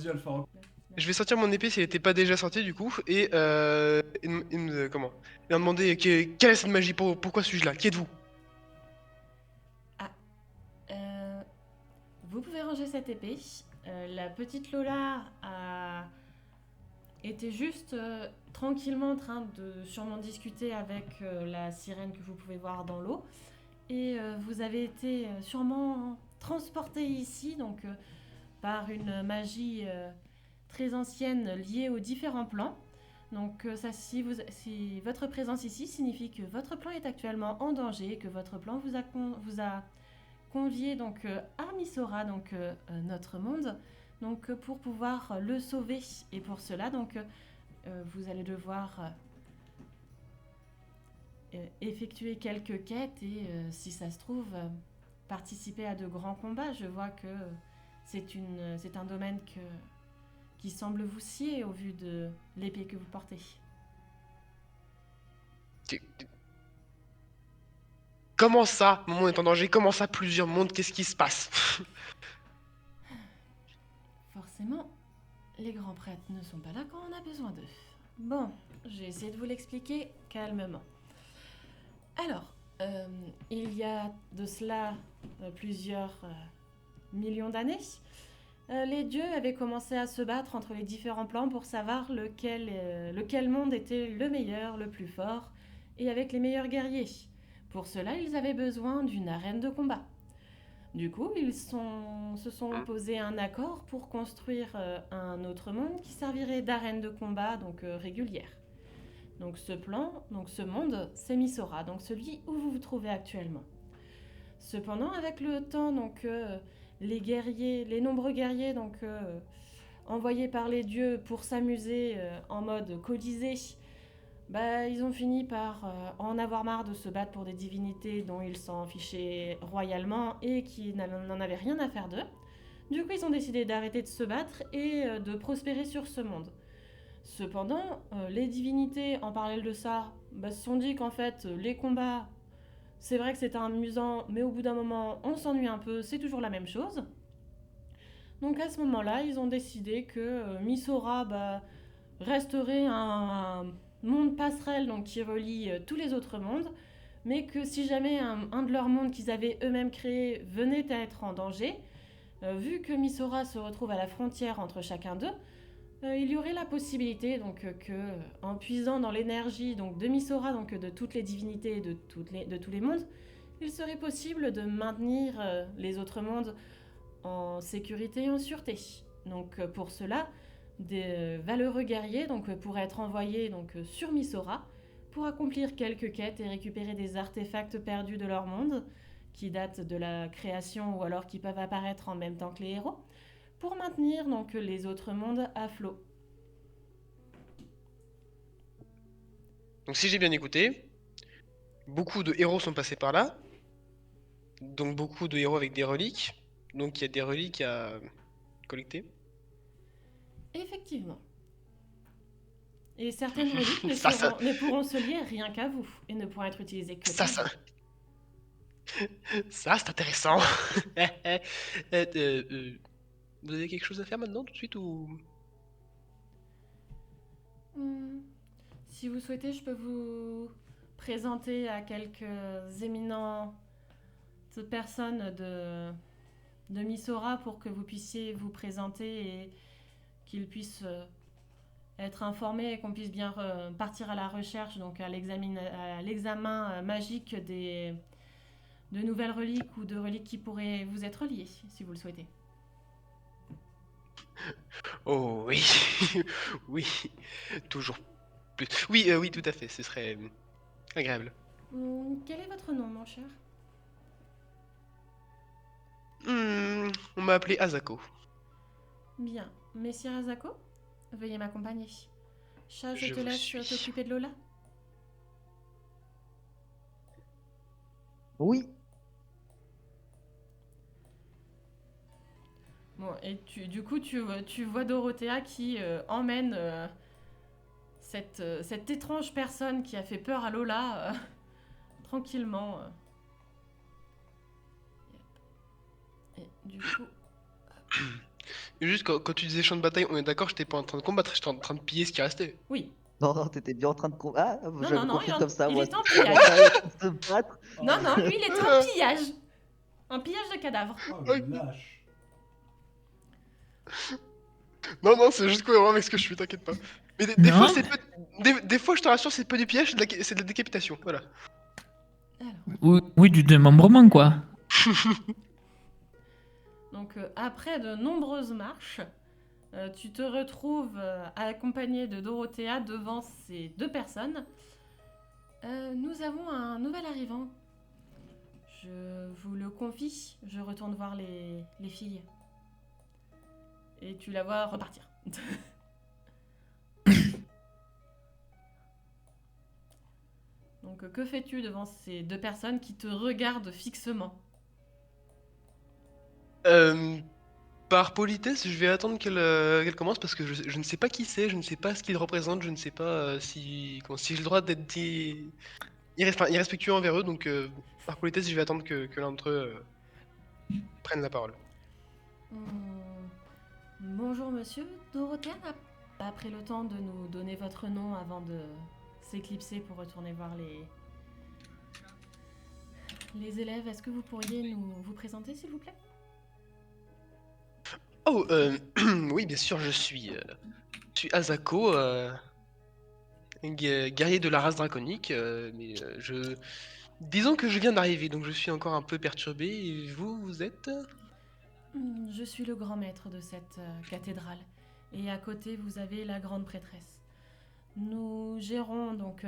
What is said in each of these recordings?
vas-y, Alpha. Je vais sortir mon épée si elle était pas déjà sortie du coup, et comment? Il m'a demandé quelle est cette magie, pourquoi suis-je là? Qui êtes-vous? Ah, euh, vous pouvez ranger cette épée. La petite Lola était juste tranquillement en train de sûrement discuter avec la sirène que vous pouvez voir dans l'eau. Et vous avez été sûrement transporté ici, donc par une magie très ancienne liée aux différents plans. Donc si votre présence ici signifie que votre plan est actuellement en danger, que votre plan vous a convié donc à Misora, donc notre monde, donc pour pouvoir le sauver. Et pour cela, donc vous allez devoir effectuer quelques quêtes et si ça se trouve participer à de grands combats. Je vois que c'est un domaine qui semble vous scier au vu de l'épée que vous portez. Comment ça, mon monde est en danger? Comment ça, plusieurs mondes? Qu'est-ce qui se passe? Forcément, les grands prêtres ne sont pas là quand on a besoin d'eux. Bon, j'ai essayé de vous l'expliquer calmement. Alors, il y a de cela plusieurs millions d'années, les dieux avaient commencé à se battre entre les différents plans pour savoir lequel monde était le meilleur, le plus fort, et avec les meilleurs guerriers. Pour cela, ils avaient besoin d'une arène de combat. Du coup, se sont posés un accord pour construire un autre monde qui servirait d'arène de combat donc régulière. Donc ce monde, c'est Misora, donc celui où vous vous trouvez actuellement. Cependant, avec le temps, donc les nombreux guerriers donc envoyés par les dieux pour s'amuser en mode colisée, bah, ils ont fini par en avoir marre de se battre pour des divinités dont ils s'en fichaient royalement et qui n'en avaient rien à faire d'eux. Du coup, ils ont décidé d'arrêter de se battre et de prospérer sur ce monde. Cependant, les divinités, en parallèle de ça, bah, se sont dit qu'en fait, les combats, c'est vrai que c'est amusant, mais au bout d'un moment, on s'ennuie un peu, c'est toujours la même chose. Donc à ce moment-là, ils ont décidé que Misora bah, resterait un monde passerelle donc, qui relie tous les autres mondes, mais que si jamais un de leurs mondes qu'ils avaient eux-mêmes créé venait à être en danger, vu que Misora se retrouve à la frontière entre chacun d'eux, il y aurait la possibilité donc en puisant dans l'énergie donc de Misora, donc de toutes les divinités de tous les mondes, il serait possible de maintenir les autres mondes en sécurité et en sûreté. Donc pour cela, des valeureux guerriers donc pourraient être envoyés donc sur Misora pour accomplir quelques quêtes et récupérer des artefacts perdus de leur monde qui datent de la création ou alors qui peuvent apparaître en même temps que les héros pour maintenir donc les autres mondes à flot. Donc si j'ai bien écouté, beaucoup de héros sont passés par là, donc beaucoup de héros avec des reliques, donc il y a des reliques à collecter. Effectivement. Et certaines reliques Ça, ça, ne pourront se lier rien qu'à vous et ne pourront être utilisées que ça, par ça, vous. ça, c'est intéressant. Vous avez quelque chose à faire maintenant, tout de suite, ou... Hmm. Si vous souhaitez, je peux vous présenter à quelques éminentes personnes de Misora pour que vous puissiez vous présenter et qu'ils puissent être informés et qu'on puisse bien partir à la recherche, donc à l'examen magique de nouvelles reliques ou de reliques qui pourraient vous être liées, si vous le souhaitez. Oh oui, oui, toujours plus. Oui, oui, tout à fait, ce serait agréable. Quel est votre nom, mon cher? On m'a appelé Azako. Bien. Messire Azako, veuillez m'accompagner. Chat, je Je te vous laisse suis. t'occuper de Lola. Oui. Bon, et du coup, tu vois Dorothea qui emmène cette étrange personne qui a fait peur à Lola tranquillement. Et du coup, Et juste quand tu disais champ de bataille, on est d'accord, j'étais pas en train de combattre, j'étais en train de piller ce qui restait. Oui. Non, non, t'étais bien en train de... Ah, Non, non, j'avais non, compris comme ça, il moi. était en La pillage. bataille, se battre. Oh, Non, non, lui, il était en pillage. Un pillage de cadavres. oh Ok. le lâche. Non, non, c'est juste cohérent avec ce que je suis, t'inquiète pas. Mais des fois, Non, c'est peu... des fois, je te rassure, c'est pas du piège, c'est de la décapitation, voilà. Alors, oui, oui, du démembrement, quoi. donc après de nombreuses marches, tu te retrouves accompagné de Dorothea devant ces deux personnes. Nous avons un nouvel arrivant. Je vous le confie, je retourne voir les filles. Et tu la vois repartir. Donc que fais-tu devant ces deux personnes qui te regardent fixement? Par politesse, je vais attendre qu'elle commence parce que je ne sais pas qui c'est, je ne sais pas ce qu'il représente, je ne sais pas si j'ai le droit d'être irrespectueux envers eux, donc par politesse, je vais attendre que l'un d'entre eux prenne la parole. Hmm. Bonjour monsieur, Dorothea n'a pas pris le temps de nous donner votre nom avant de s'éclipser pour retourner voir les élèves. Est-ce que vous pourriez vous présenter s'il vous plaît? Oh, oui, bien sûr, je suis Azako, guerrier de la race draconique, mais disons que je viens d'arriver, donc je suis encore un peu perturbé. Et vous êtes? Je suis le grand maître de cette cathédrale. Et à côté, vous avez la grande prêtresse. Nous gérons donc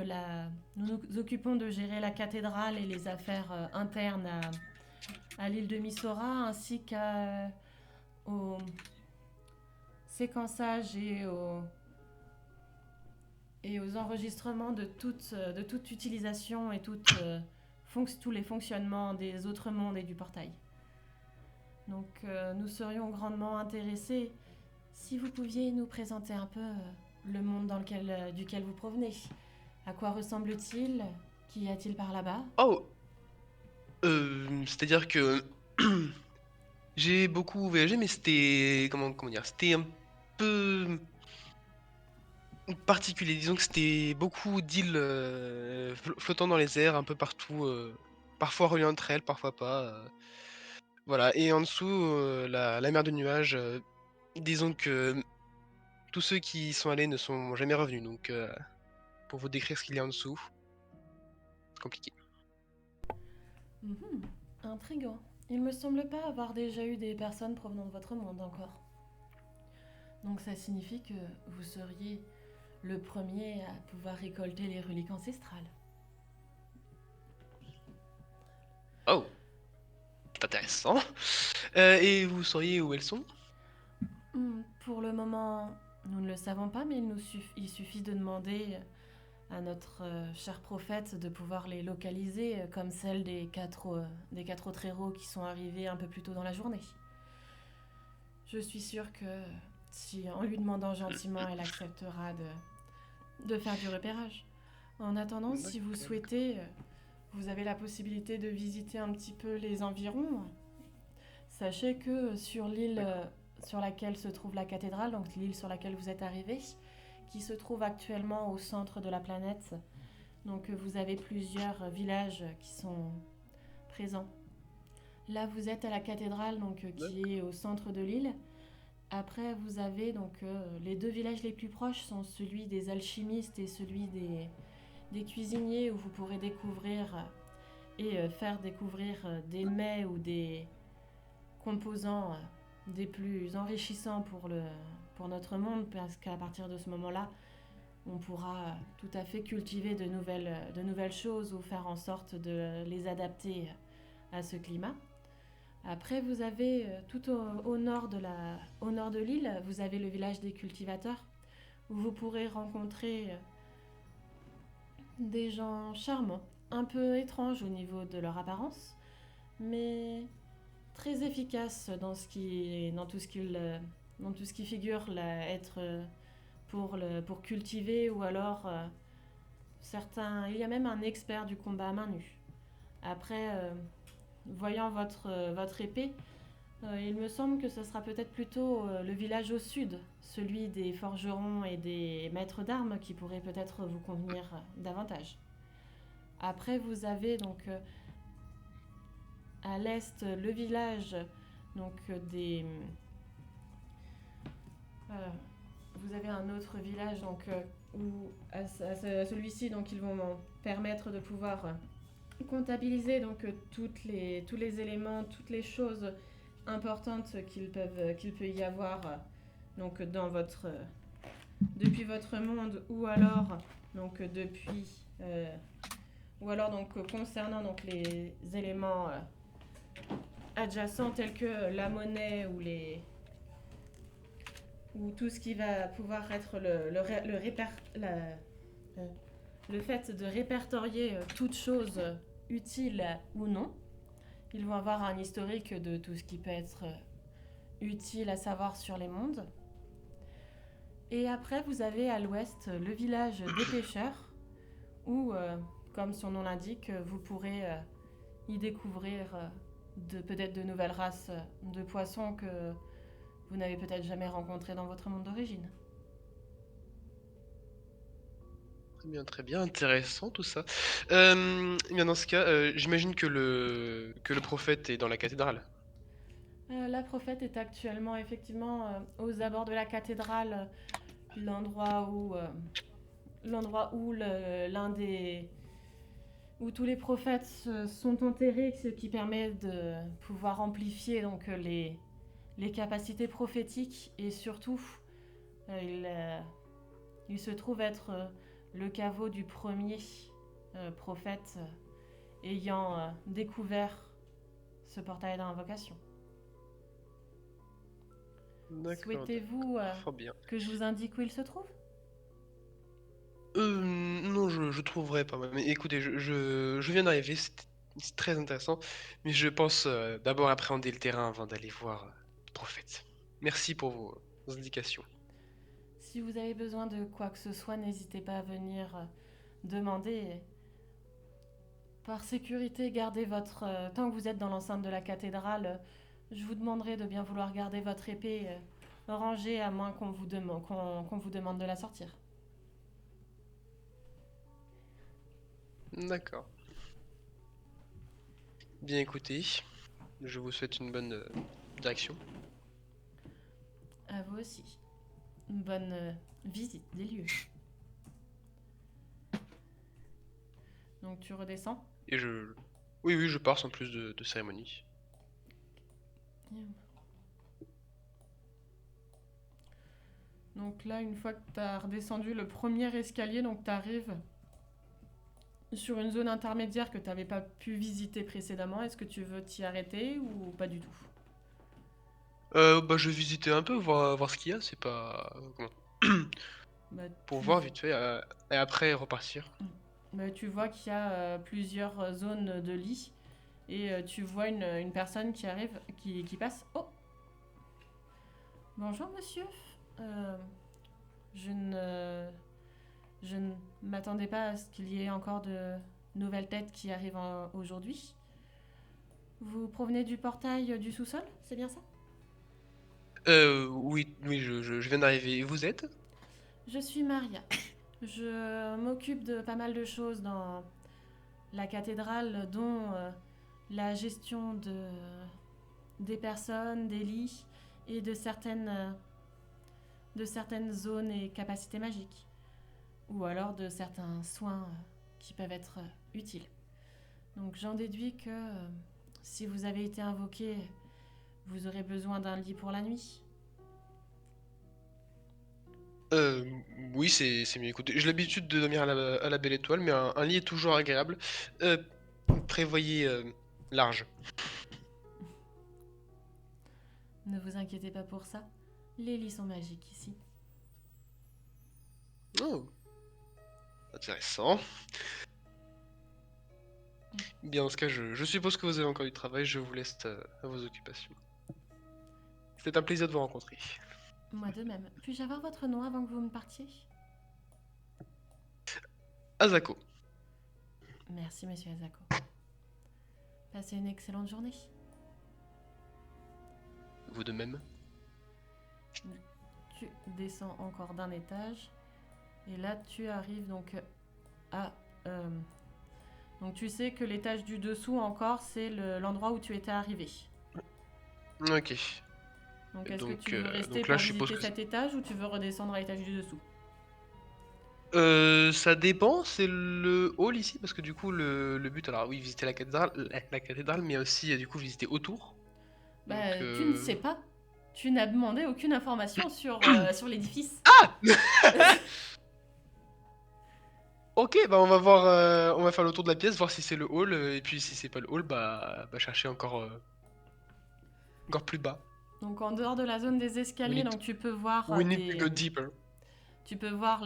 nous nous occupons de gérer la cathédrale et les affaires internes à l'île de Misora, ainsi au séquençage et aux enregistrements de toute utilisation et tous les fonctionnements des autres mondes et du portail. Donc nous serions grandement intéressés si vous pouviez nous présenter un peu le monde duquel vous provenez. À quoi ressemble-t-il? Qu'y a-t-il par là-bas? Oh, c'est-à-dire que j'ai beaucoup voyagé, mais c'était comment dire, c'était un peu particulier. Disons que c'était beaucoup d'îles flottant dans les airs, un peu partout, parfois reliées entre elles, parfois pas. Voilà. Et en dessous, la mer de nuages. Disons que tous ceux qui y sont allés ne sont jamais revenus. Donc, pour vous décrire ce qu'il y a en dessous, c'est compliqué. Mhm, intriguant. Il me semble pas avoir déjà eu des personnes provenant de votre monde encore. Donc ça signifie que vous seriez le premier à pouvoir récolter les reliques ancestrales. Oh, c'est intéressant. Et vous sauriez où elles sont? Pour le moment, nous ne le savons pas, mais il suffit de demander à notre cher prophète de pouvoir les localiser, comme celle des quatre autres héros qui sont arrivés un peu plus tôt dans la journée. Je suis sûre que si en lui demandant gentiment, elle acceptera de faire du repérage. En attendant, si vous souhaitez, vous avez la possibilité de visiter un petit peu les environs. Sachez que sur l'île sur laquelle se trouve la cathédrale, donc l'île sur laquelle vous êtes arrivé, qui se trouve actuellement au centre de la planète, donc vous avez plusieurs villages qui sont présents. Là, vous êtes à la cathédrale, donc qui est au centre de l'île. Après, vous avez donc les deux villages les plus proches sont celui des alchimistes et celui des cuisiniers, où vous pourrez découvrir et faire découvrir des mets ou des composants des plus enrichissants pour notre monde, parce qu'à partir de ce moment-là, on pourra tout à fait cultiver de nouvelles choses ou faire en sorte de les adapter à ce climat. Après, vous avez tout au nord de l'île, vous avez le village des cultivateurs, où vous pourrez rencontrer des gens charmants, un peu étranges au niveau de leur apparence, mais très efficaces dans tout ce qui figure être pour cultiver, ou alors il y a même un expert du combat à main nue. Après, voyant votre épée, Il me semble que ce sera peut-être plutôt le village au sud, celui des forgerons et des maîtres d'armes qui pourrait peut-être vous convenir davantage. Après, vous avez donc à l'est le village donc des vous avez un autre village donc où à celui-ci donc ils vont permettre de pouvoir comptabiliser donc tous les éléments, toutes les choses importantes qu'il peut y avoir donc dans votre depuis votre monde ou alors donc ou alors donc concernant donc les éléments adjacents tels que la monnaie ou tout ce qui va pouvoir être le fait de répertorier toute chose utile ou non. Ils vont avoir un historique de tout ce qui peut être utile à savoir sur les mondes. Et après, vous avez à l'ouest le village des pêcheurs, où, comme son nom l'indique, vous pourrez y découvrir peut-être de nouvelles races de poissons que vous n'avez peut-être jamais rencontrées dans votre monde d'origine. Très bien, intéressant tout ça. Bien dans ce cas, j'imagine que le prophète est dans la cathédrale. La prophète est actuellement effectivement aux abords de la cathédrale, l'endroit où l'un des où tous les prophètes sont enterrés, ce qui permet de pouvoir amplifier donc les capacités prophétiques et surtout il se trouve être le caveau du premier prophète ayant découvert ce portail d'invocation. D'accord. Souhaitez-vous Fort bien. que je vous indique où il se trouve? Non, je trouverai pas mal. Mais écoutez, je viens d'arriver, c'est très intéressant, mais je pense d'abord appréhender le terrain avant d'aller voir le prophète. Merci pour vos indications. Si vous avez besoin de quoi que ce soit, n'hésitez pas à venir demander. Par sécurité, gardez votre... tant que vous êtes dans l'enceinte de la cathédrale, je vous demanderai de bien vouloir garder votre épée rangée à moins qu'on vous demande de la sortir. D'accord. Bien écoutez, je vous souhaite une bonne direction. À vous aussi. Une bonne visite des lieux. Donc tu redescends. Et oui, je pars sans plus de cérémonie. Donc là, une fois que tu as redescendu le premier escalier, donc tu arrives sur une zone intermédiaire que tu n'avais pas pu visiter précédemment. Est-ce que tu veux t'y arrêter ou pas du tout? Bah je vais visiter un peu, voir ce qu'il y a, c'est pas... Comment? Bah, Pour tu- voir vite fait, et après repartir. Bah, tu vois qu'il y a plusieurs zones de lits et tu vois une personne qui arrive, qui passe. Oh! Bonjour monsieur. Euh, je ne m'attendais pas à ce qu'il y ait encore de nouvelles têtes qui arrivent aujourd'hui. Vous provenez du portail du sous-sol, c'est bien ça? Oui, je viens d'arriver. Et vous êtes? Je suis Maria. Je m'occupe de pas mal de choses dans la cathédrale, dont la gestion des personnes, des lits et de certaines zones et capacités magiques. Ou alors de certains soins qui peuvent être utiles. Donc j'en déduis que si vous avez été invoqué, vous aurez besoin d'un lit pour la nuit. Oui, c'est mieux. Écoutez, j'ai l'habitude de dormir à la belle étoile, mais un lit est toujours agréable. Euh, Prévoyez large. Ne vous inquiétez pas pour ça. Les lits sont magiques ici. Oh, intéressant. Bien, dans ce cas, je suppose que vous avez encore du travail, je vous laisse à vos occupations. C'est un plaisir de vous rencontrer. Moi de même. Puis-je avoir votre nom avant que vous ne partiez? Azako. Merci, monsieur Azako. Passez une excellente journée. vous de même. Tu descends encore d'un étage. Et là, tu arrives donc à... donc tu sais que l'étage du dessous encore, c'est l'endroit où tu étais arrivé. Ok. Donc est-ce que Donc, tu veux rester donc là, pour je suppose visiter que cet étage ou tu veux redescendre à l'étage du dessous? ça dépend, c'est le hall ici, parce que du coup, le but, alors oui, visiter la cathédrale, mais aussi, du coup, visiter autour. Donc, Bah, tu ne sais pas. Tu n'as demandé aucune information sur, sur l'édifice. Ok, bah on va voir, on va faire le tour de la pièce, voir si c'est le hall, et puis si c'est pas le hall, bah chercher encore plus bas. Donc en dehors de la zone des We escaliers, need, donc tu peux voir we need to go deeper. tu peux voir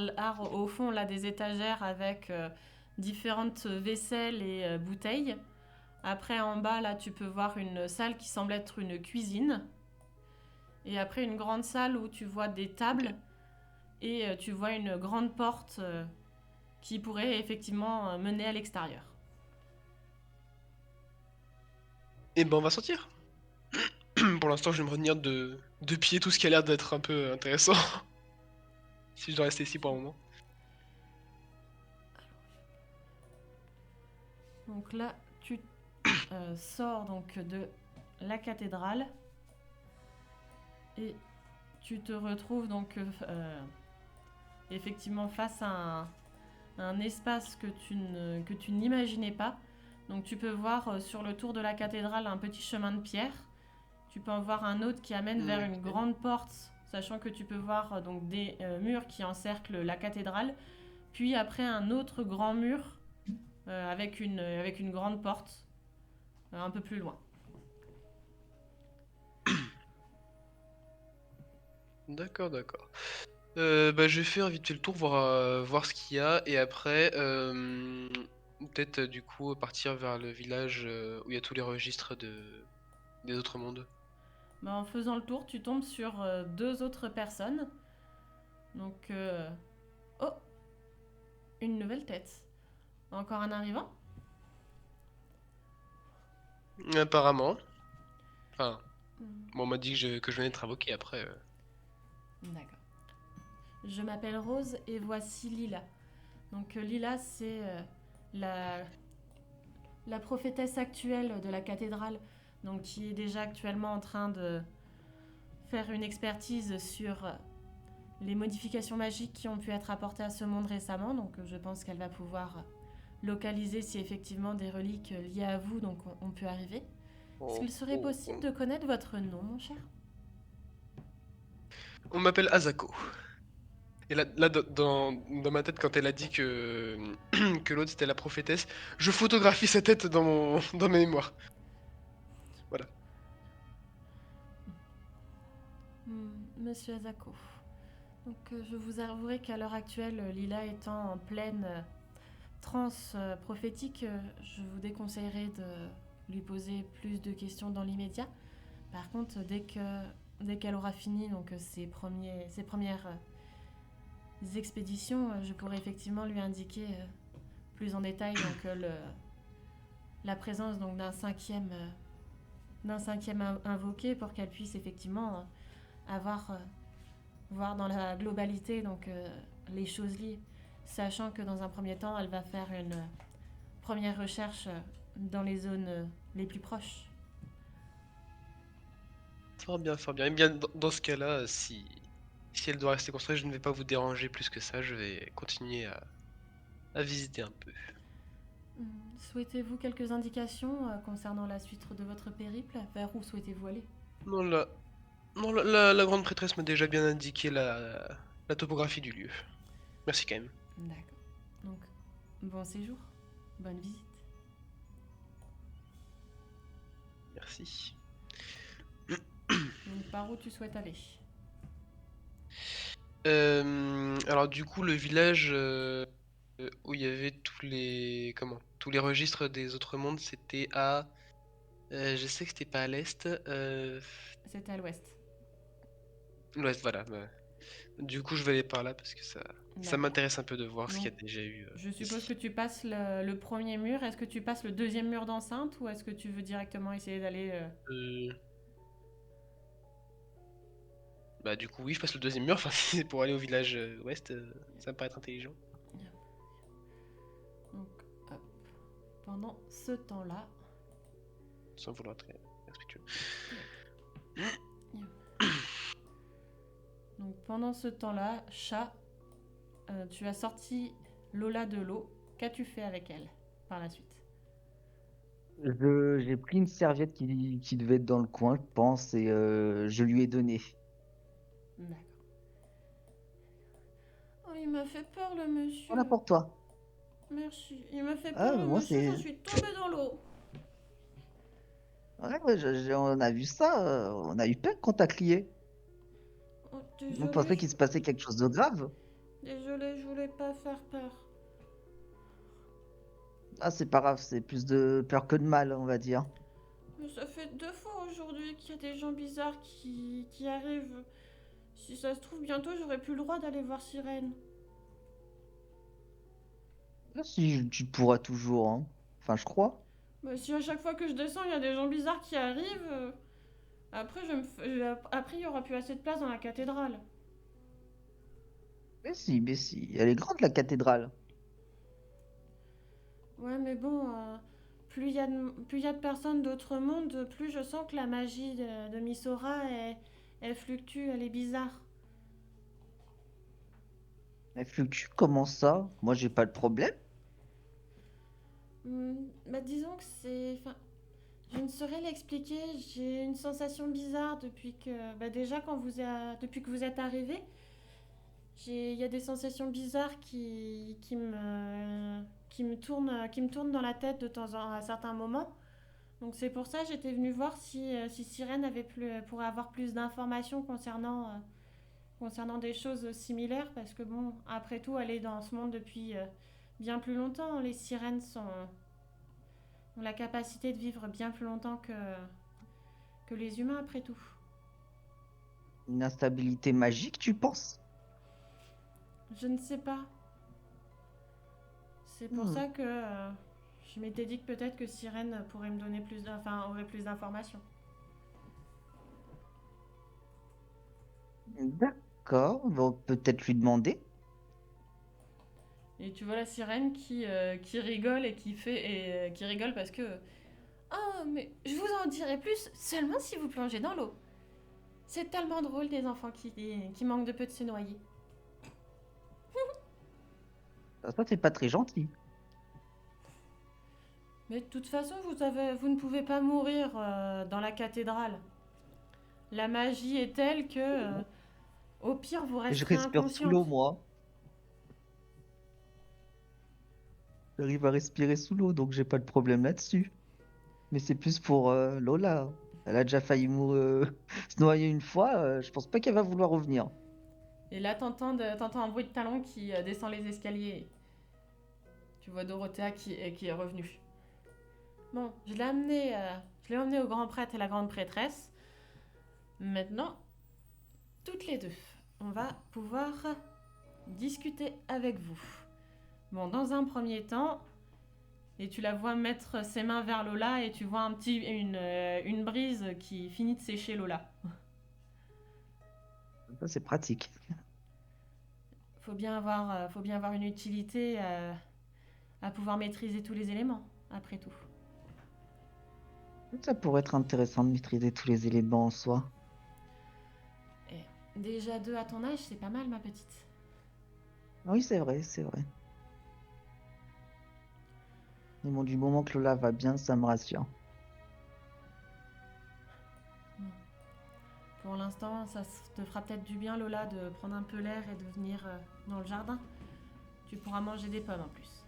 au fond là des étagères avec différentes vaisselles et bouteilles. Après en bas là, tu peux voir une salle qui semble être une cuisine. Et après une grande salle où tu vois des tables et tu vois une grande porte qui pourrait effectivement mener à l'extérieur. Et ben on va sortir. Pour l'instant, je vais me retenir de pied tout ce qui a l'air d'être un peu intéressant. Si je dois rester ici pour un moment. Donc là, tu sors donc de la cathédrale et tu te retrouves donc effectivement face à un espace que tu n'imaginais pas. Donc tu peux voir sur le tour de la cathédrale un petit chemin de pierre. Tu peux en voir un autre qui amène vers une grande porte, sachant que tu peux voir donc des murs qui encerclent la cathédrale. Puis après un autre grand mur avec une grande porte un peu plus loin. D'accord, d'accord. Bah je vais faire vite fait le tour, voir ce qu'il y a, et après, peut-être du coup partir vers le village où il y a tous les registres des autres mondes. Bah, en faisant le tour, tu tombes sur deux autres personnes. Donc, oh, une nouvelle tête. Encore un arrivant? Apparemment. Enfin, Hmm, bon, on m'a dit que je venais d'être invoqué après. d'accord. Je m'appelle Rose et voici Lila. Donc, Lila, c'est la prophétesse actuelle de la cathédrale, donc qui est déjà actuellement en train de faire une expertise sur les modifications magiques qui ont pu être apportées à ce monde récemment. Donc, je pense qu'elle va pouvoir localiser si effectivement des reliques liées à vous donc ont pu arriver. Est-ce qu'il serait possible de connaître votre nom, mon cher? On m'appelle Azako. Et là dans ma tête, quand elle a dit que l'autre c'était la prophétesse, je photographie sa tête dans mes mémoires. Voilà. Monsieur Azako. Donc, je vous avouerai qu'à l'heure actuelle, Lila étant en pleine transe prophétique, je vous déconseillerais de lui poser plus de questions dans l'immédiat. Par contre, dès qu'elle aura fini donc, ses premières expéditions, je pourrais effectivement lui indiquer plus en détail donc, la présence donc, d'un cinquième invoqué pour qu'elle puisse effectivement voir dans la globalité donc, les choses liées, sachant que dans un premier temps, elle va faire une première recherche dans les zones les plus proches. Fort bien, fort bien. Et bien, dans ce cas-là, si elle doit rester construite, je ne vais pas vous déranger plus que ça. Je vais continuer à visiter un peu. Souhaitez-vous quelques indications concernant la suite de votre périple? Vers où souhaitez-vous aller? Non, la grande prêtresse m'a déjà bien indiqué la topographie du lieu. Merci quand même. D'accord. Donc, bon séjour, bonne visite. Merci. Donc, par où tu souhaites aller? Alors du coup, le village où il y avait tous les registres des autres mondes, c'était à... je sais que c'était pas à l'est. C'était à l'ouest. L'ouest, voilà. Du coup, je vais aller par là parce que ça D'accord. m'intéresse un peu de voir ce qu'il y a Donc, déjà eu je suppose ici. que tu passes le premier mur. Est-ce que tu passes le deuxième mur d'enceinte ou est-ce que tu veux directement essayer d'aller... Euh, Bah du coup oui, je passe le deuxième mur, enfin si c'est pour aller au village ouest, ça me paraît être intelligent. Donc, hop. Pendant ce temps-là, Sans vouloir être respectueux. donc pendant ce temps-là, chat, tu as sorti Lola de l'eau. Qu'as-tu fait avec elle par la suite? J'ai pris une serviette qui devait être dans le coin, je pense, et je lui ai donné. D'accord. Oh, il m'a fait peur le monsieur. Voilà pour toi. Merci. Il m'a fait Ah, peur le moi, monsieur, je c'est. suis tombée dans l'eau. Ouais, ouais, on a vu ça, on a eu peur quand t'as crié. Oh, On désolée, pensait qu'il se passait quelque chose de grave. désolée, je voulais pas faire peur. Ah, c'est pas grave, c'est plus de peur que de mal, on va dire. Mais ça fait 2 fois aujourd'hui qu'il y a des gens bizarres qui arrivent. Si ça se trouve, bientôt j'aurai plus le droit d'aller voir Sirène. Ah, si, tu pourras toujours, hein. Enfin, je crois. Bah, si à chaque fois que je descends, il y a des gens bizarres qui arrivent, après, après, il y aura plus assez de place dans la cathédrale. Mais si, elle est grande, la cathédrale. Ouais, mais bon, plus il y a de personnes d'autres mondes, plus je sens que la magie de Misora, elle fluctue, elle est bizarre. Elle fluctue, comment ça? Moi, j'ai pas de problème. Bah, disons que c'est... Enfin, je ne saurais l'expliquer, j'ai une sensation bizarre depuis que... Bah, déjà, depuis que vous êtes arrivé, il y a des sensations bizarres qui me tournent dans la tête de temps en à certains moments. Donc c'est pour ça que j'étais venue voir si Sirène pourrait avoir plus d'informations concernant des choses similaires, parce que bon, après tout, elle est dans ce monde depuis bien plus longtemps. Les sirènes ont la capacité de vivre bien plus longtemps que les humains, après tout. Une instabilité magique, tu penses? Je ne sais pas. C'est pour Hmm, ça que je m'étais dit que peut-être que Sirène pourrait me donner aurait plus d'informations. d'accord, on peut peut-être lui demander. Et tu vois la sirène qui rigole et qui rigole parce que oh, mais je vous en dirai plus seulement si vous plongez dans l'eau. C'est tellement drôle des enfants qui manquent de peu de se noyer. Ça, c'est pas très gentil. Mais de toute façon, vous ne pouvez pas mourir dans la cathédrale. La magie est telle que, au pire, vous Je resterez respire sous l'eau, inconsciente. moi. J'arrive à respirer sous l'eau, donc j'ai pas de problème là-dessus. Mais c'est plus pour Lola. Elle a déjà failli mourir, se noyer une fois. Je pense pas qu'elle va vouloir revenir. Et là, t'entends un bruit de talon qui descend les escaliers. Tu vois Dorothea qui est revenue. Bon, je l'ai emmené au grand prêtre et la grande prêtresse. Maintenant, toutes les deux, on va pouvoir discuter avec vous. Bon, dans un premier temps, et tu la vois mettre ses mains vers Lola et tu vois une brise qui finit de sécher Lola. Ça, c'est pratique. Faut bien avoir une utilité à pouvoir maîtriser tous les éléments, après tout. Ça pourrait être intéressant de maîtriser tous les éléments en soi. Et déjà 2 à ton âge, c'est pas mal, ma petite. Oui, c'est vrai, c'est vrai. Mais bon, du moment que Lola va bien, ça me rassure. Bon. Pour l'instant, ça te fera peut-être du bien, Lola, de prendre un peu l'air et de venir dans le jardin. Tu pourras manger des pommes en plus.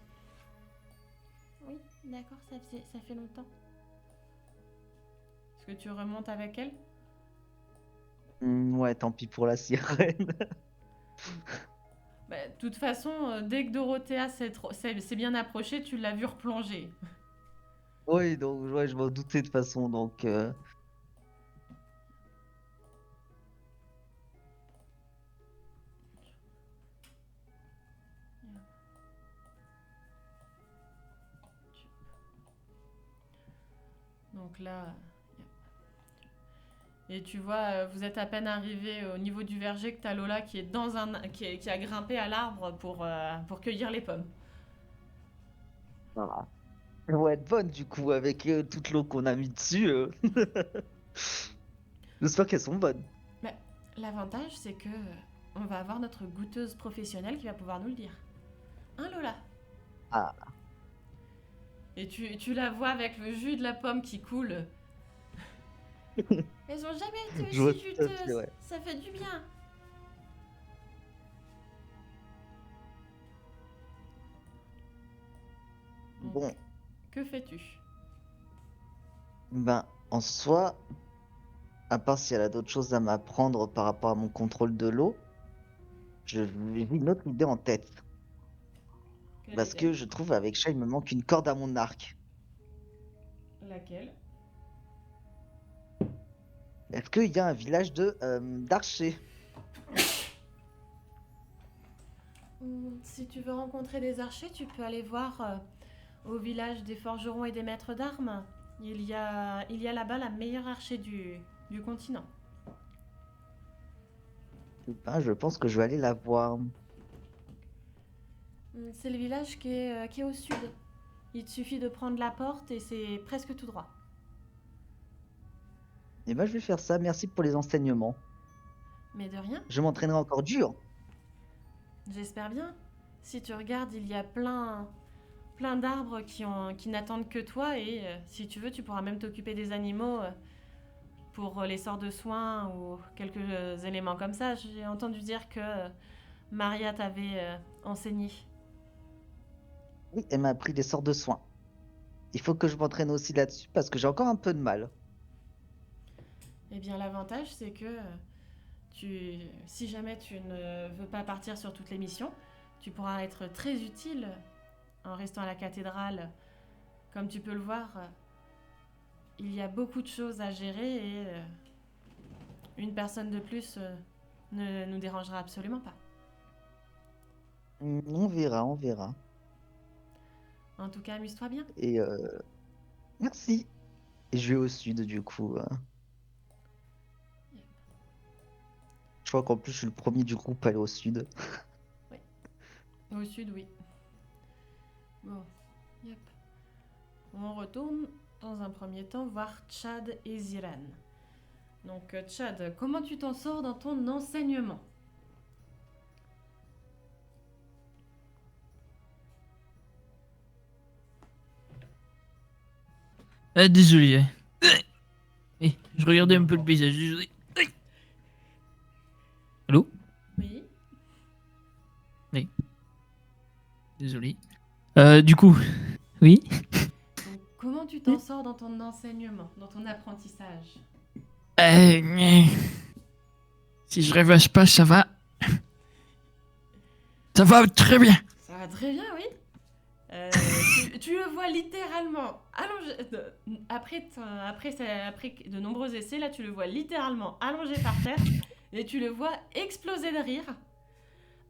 Oui, d'accord, ça fait longtemps. Est-ce que tu remontes avec elle? Ouais, tant pis pour la sirène. Bah, de toute façon, dès que Dorothea s'est bien approchée, tu l'as vue replonger. Oui, donc ouais, je m'en doutais de toute façon. Donc, Donc là. Et tu vois, vous êtes à peine arrivé au niveau du verger que t'as Lola qui est qui a grimpé à l'arbre pour cueillir les pommes. Voilà. Elles vont être bonnes du coup avec toute l'eau qu'on a mis dessus. J'espère qu'elles sont bonnes. Mais l'avantage, c'est que on va avoir notre goûteuse professionnelle qui va pouvoir nous le dire. Hein, Lola? Ah, Et tu la vois avec le jus de la pomme qui coule. Elles ont jamais été je vois aussi tout à fait, juteuses. ouais. Ça fait du bien. Donc, Bon, que fais-tu? ben, en soi, à part si elle a d'autres choses à m'apprendre par rapport à mon contrôle de l'eau, j'ai une autre idée en tête. Quelle Parce est-elle? que je trouve avec chat, il me manque une corde à mon arc. Laquelle? Est-ce qu'il y a un village d'archers? Si tu veux rencontrer des archers, tu peux aller voir au village des forgerons et des maîtres d'armes. Il y a là-bas la meilleure archer du continent. Ben, je pense que je vais aller la voir. C'est le village qui est au sud. Il te suffit de prendre la porte et c'est presque tout droit. Et ben, je vais faire ça. Merci pour les enseignements. Mais de rien, Je m'entraînerai encore dur. j'espère bien. Si tu regardes, il y a plein d'arbres qui n'attendent que toi et si tu veux, tu pourras même t'occuper des animaux pour les sorts de soins ou quelques éléments comme ça. J'ai entendu dire que Maria t'avait enseigné. Oui, elle m'a appris des sorts de soins. Il faut que je m'entraîne aussi là-dessus parce que j'ai encore un peu de mal. Eh bien, l'avantage, c'est que si jamais tu ne veux pas partir sur toutes les missions, tu pourras être très utile en restant à la cathédrale. Comme tu peux le voir, il y a beaucoup de choses à gérer et une personne de plus ne nous dérangera absolument pas. On verra, on verra. En tout cas, amuse-toi bien. Et merci. Et je vais au sud du coup. Je crois qu'en plus je suis le premier du groupe à aller au sud. Au sud, oui. Bon, yep. On retourne dans un premier temps voir Chad et Zilan. Donc, Chad, comment tu t'en sors dans ton enseignement? Désolé. Je regardais un peu le paysage. Désolé. Allô? Oui. Désolé. Du coup, oui. Donc, comment tu t'en sors dans ton enseignement, dans ton apprentissage? Si je rêvasse pas, ça va. Ça va très bien. Ça va très bien, oui. Tu le vois littéralement allongé. Après de nombreux essais, là, tu le vois littéralement allongé par terre et tu le vois exploser de rire.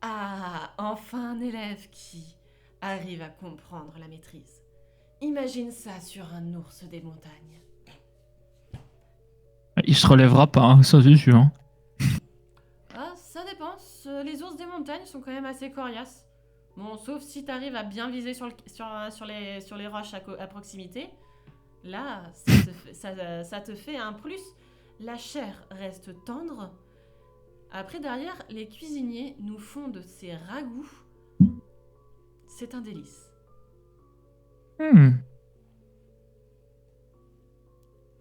Ah, enfin un élève qui arrive à comprendre la maîtrise. Imagine ça sur un ours des montagnes. Il se relèvera pas, hein, ça c'est sûr. Ah, ça dépend. Les ours des montagnes sont quand même assez coriaces. Bon, sauf si t'arrives à bien viser sur les roches à proximité. Là, ça te fait un plus. La chair reste tendre. Après, derrière, les cuisiniers nous font de ces ragoûts. C'est un délice.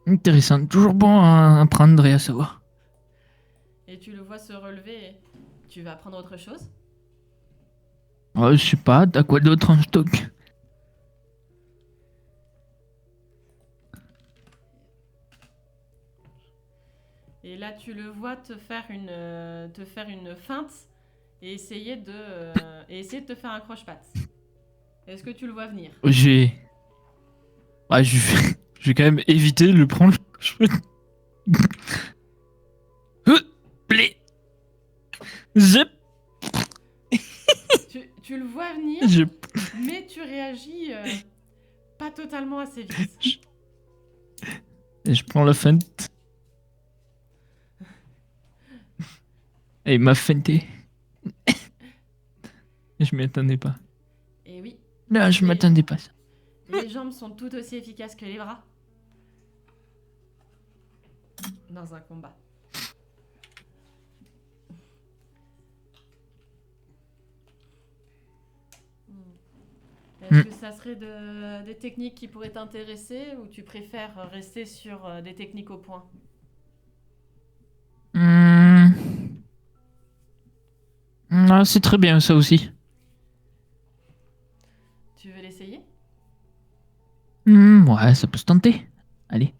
Intéressant. Toujours bon à apprendre et à savoir. Et tu le vois se relever. Tu vas prendre autre chose? Je sais pas, t'as quoi d'autre en stock? Et là, tu le vois te faire une feinte et essayer de te faire un croche-patte. Est-ce que tu le vois venir? J'ai. Ouais, je vais quand même éviter de le prendre. Zip. Tu le vois venir, mais tu réagis pas totalement assez vite. Et je prends la feinte. Et il m'a feinté. Je m'y attendais pas. Et oui, Là, je Mais- m'attendais pas à ça. les jambes sont tout aussi efficaces que les bras. Dans un combat. Est-ce que ça serait des techniques qui pourraient t'intéresser ou tu préfères rester sur des techniques au point? Ah, c'est très bien ça aussi. Tu veux l'essayer? Ouais, ça peut se tenter. Allez.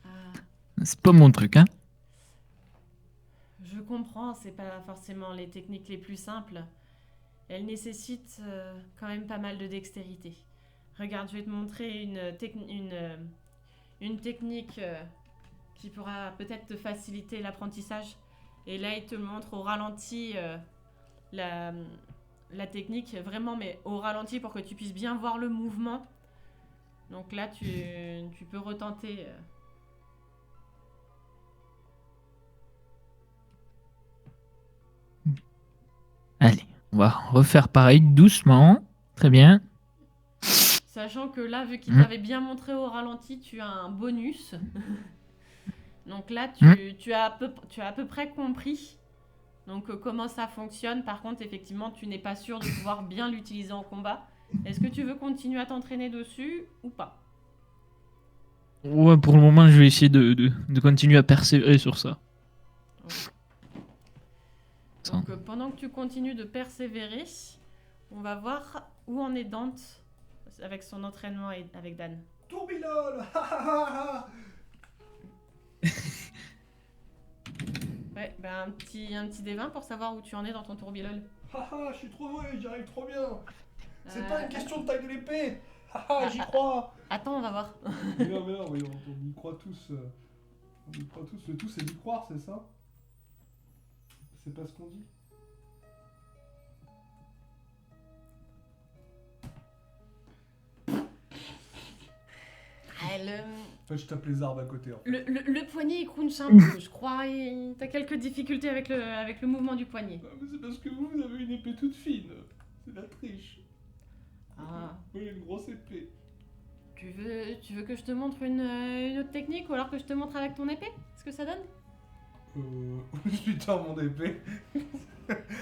Ah, C'est pas mon truc, hein. je comprends, c'est pas forcément les techniques les plus simples. Elles nécessitent quand même pas mal de dextérité. Regarde, je vais te montrer une technique qui pourra peut-être te faciliter l'apprentissage. Et là, il te montre au ralenti la, la technique, vraiment, mais au ralenti pour que tu puisses bien voir le mouvement. Donc là, tu peux retenter. Allez, on va refaire pareil, doucement. Très bien. Sachant que là, vu qu'il Mhm. t'avait bien montré au ralenti, tu as un bonus. Donc là, tu as à peu près compris donc, comment ça fonctionne. Par contre, effectivement, tu n'es pas sûr de pouvoir bien l'utiliser en combat. Est-ce que tu veux continuer à t'entraîner dessus ou pas? Ouais, pour le moment, je vais essayer de continuer à persévérer sur ça. Donc pendant que tu continues de persévérer, on va voir où en est Dante avec son entraînement et avec Dan. Tourbilol. Ouais, ben un petit D20 pour savoir où tu en es dans ton tourbillol. Haha, je suis trop doué, j'y arrive trop bien. C'est Euh, pas une question de taille de l'épée. Haha, j'y crois. Attends, on va voir. Mais non, oui, on y croit tous. On y croit tous. Le tout, c'est d'y croire, c'est ça? C'est pas ce qu'on dit? Ah, En fait, je tape les arbres à côté. En fait. le poignet il crunch un peu, je crois. T'as quelques difficultés avec le mouvement du poignet. Ah, mais c'est parce que vous avez une épée toute fine. C'est la triche. Ah, Moi, j'ai une grosse épée. tu veux que je te montre une autre technique ou alors que je te montre avec ton épée? Ce que ça donne? Putain, mon épée.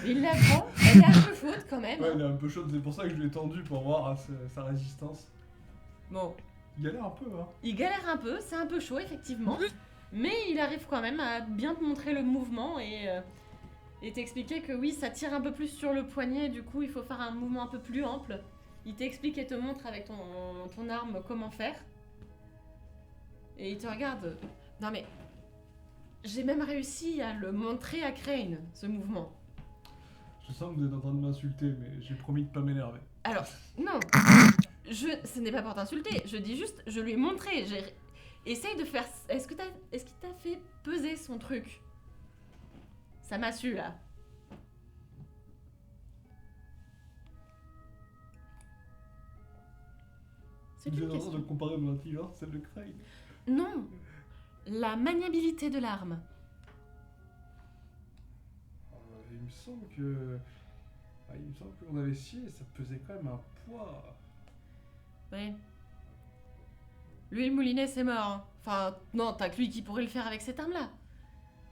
Il la prend, elle est un peu chaude quand même. Ouais, elle est un peu chaude, c'est pour ça que je l'ai tendue pour voir sa résistance. Bon, Il galère un peu, hein. il galère un peu, c'est un peu chaud effectivement, mais il arrive quand même à bien te montrer le mouvement et t'expliquer que oui, ça tire un peu plus sur le poignet, du coup il faut faire un mouvement un peu plus ample. Il t'explique et te montre avec ton arme comment faire. Et il te regarde. Non mais, j'ai même réussi à le montrer à Crane, ce mouvement. Je sens que vous êtes en train de m'insulter, mais j'ai promis de pas m'énerver. Alors, non, ce n'est pas pour t'insulter, je dis juste, je lui ai montré, essaye de faire... Est-ce qu'il t'a fait peser son truc? Ça m'a su, là. C'est Vous une êtes en train question. de comparer mon intelligence à celle de Crane. Non, la maniabilité de l'arme. Il me semble que... il me semble qu'on avait scié, ça pesait quand même un poids. Ouais. Lui, le moulinet, c'est mort. Hein. Enfin, non, t'as que lui qui pourrait le faire avec cette arme-là.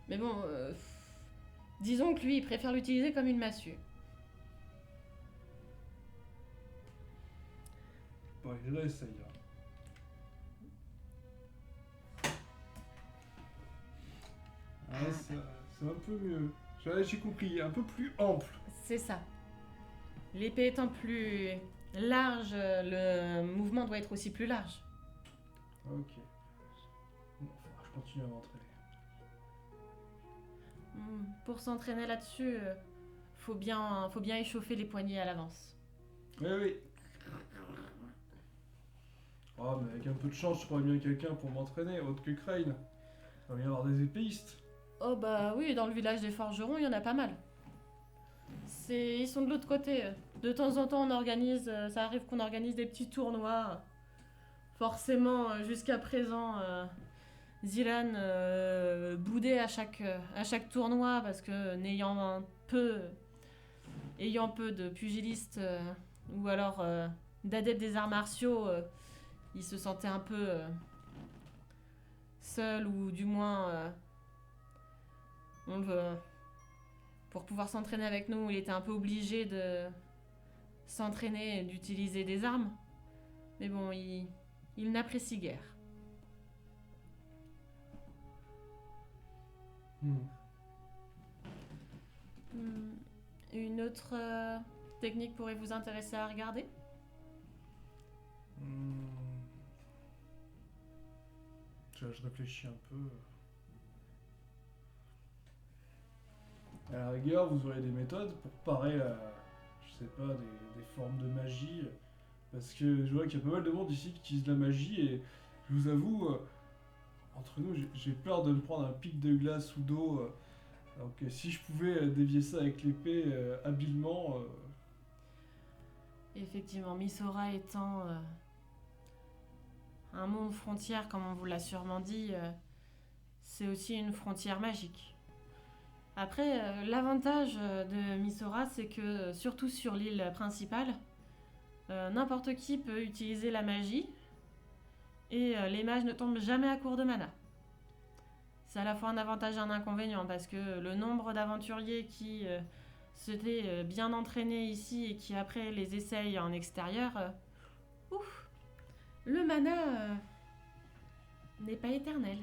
Mais bon, disons que lui, il préfère l'utiliser comme une massue. Bon, je réessaye. C'est un peu mieux. J'ai compris, un peu plus ample. C'est ça. L'épée étant plus large, le mouvement doit être aussi plus large. Ok. Bon, faudra que je continue à m'entraîner. Pour s'entraîner là-dessus, faut bien échauffer les poignets à l'avance. Oui, oui. Oh, mais avec un peu de chance, je trouverais bien quelqu'un pour m'entraîner, autre que Crane. Il va bien y avoir des épéistes. Oh bah oui, dans le village des forgerons, il y en a pas mal. Ils sont de l'autre côté. De temps en temps, ça arrive qu'on organise des petits tournois. forcément, jusqu'à présent, Zilan boudait à chaque tournoi parce que ayant peu de pugilistes ou alors d'adeptes des arts martiaux, il se sentait un peu seul ou du moins pour pouvoir s'entraîner avec nous, il était un peu obligé de s'entraîner et d'utiliser des armes. Mais bon, il n'apprécie guère. Une autre technique pourrait vous intéresser à regarder? Je réfléchis un peu. À la rigueur, vous auriez des méthodes pour parer à, je sais pas, des formes de magie. Parce que je vois qu'il y a pas mal de monde ici qui utilise la magie et je vous avoue, entre nous, j'ai peur de me prendre un pic de glace ou d'eau. Donc si je pouvais dévier ça avec l'épée habilement... Effectivement, Misora étant un monde frontière, comme on vous l'a sûrement dit, c'est aussi une frontière magique. Après, l'avantage de Misora, c'est que, surtout sur l'île principale, n'importe qui peut utiliser la magie et les mages ne tombent jamais à court de mana. C'est à la fois un avantage et un inconvénient parce que le nombre d'aventuriers qui s'étaient bien entraînés ici et qui après les essayent en extérieur, le mana n'est pas éternel.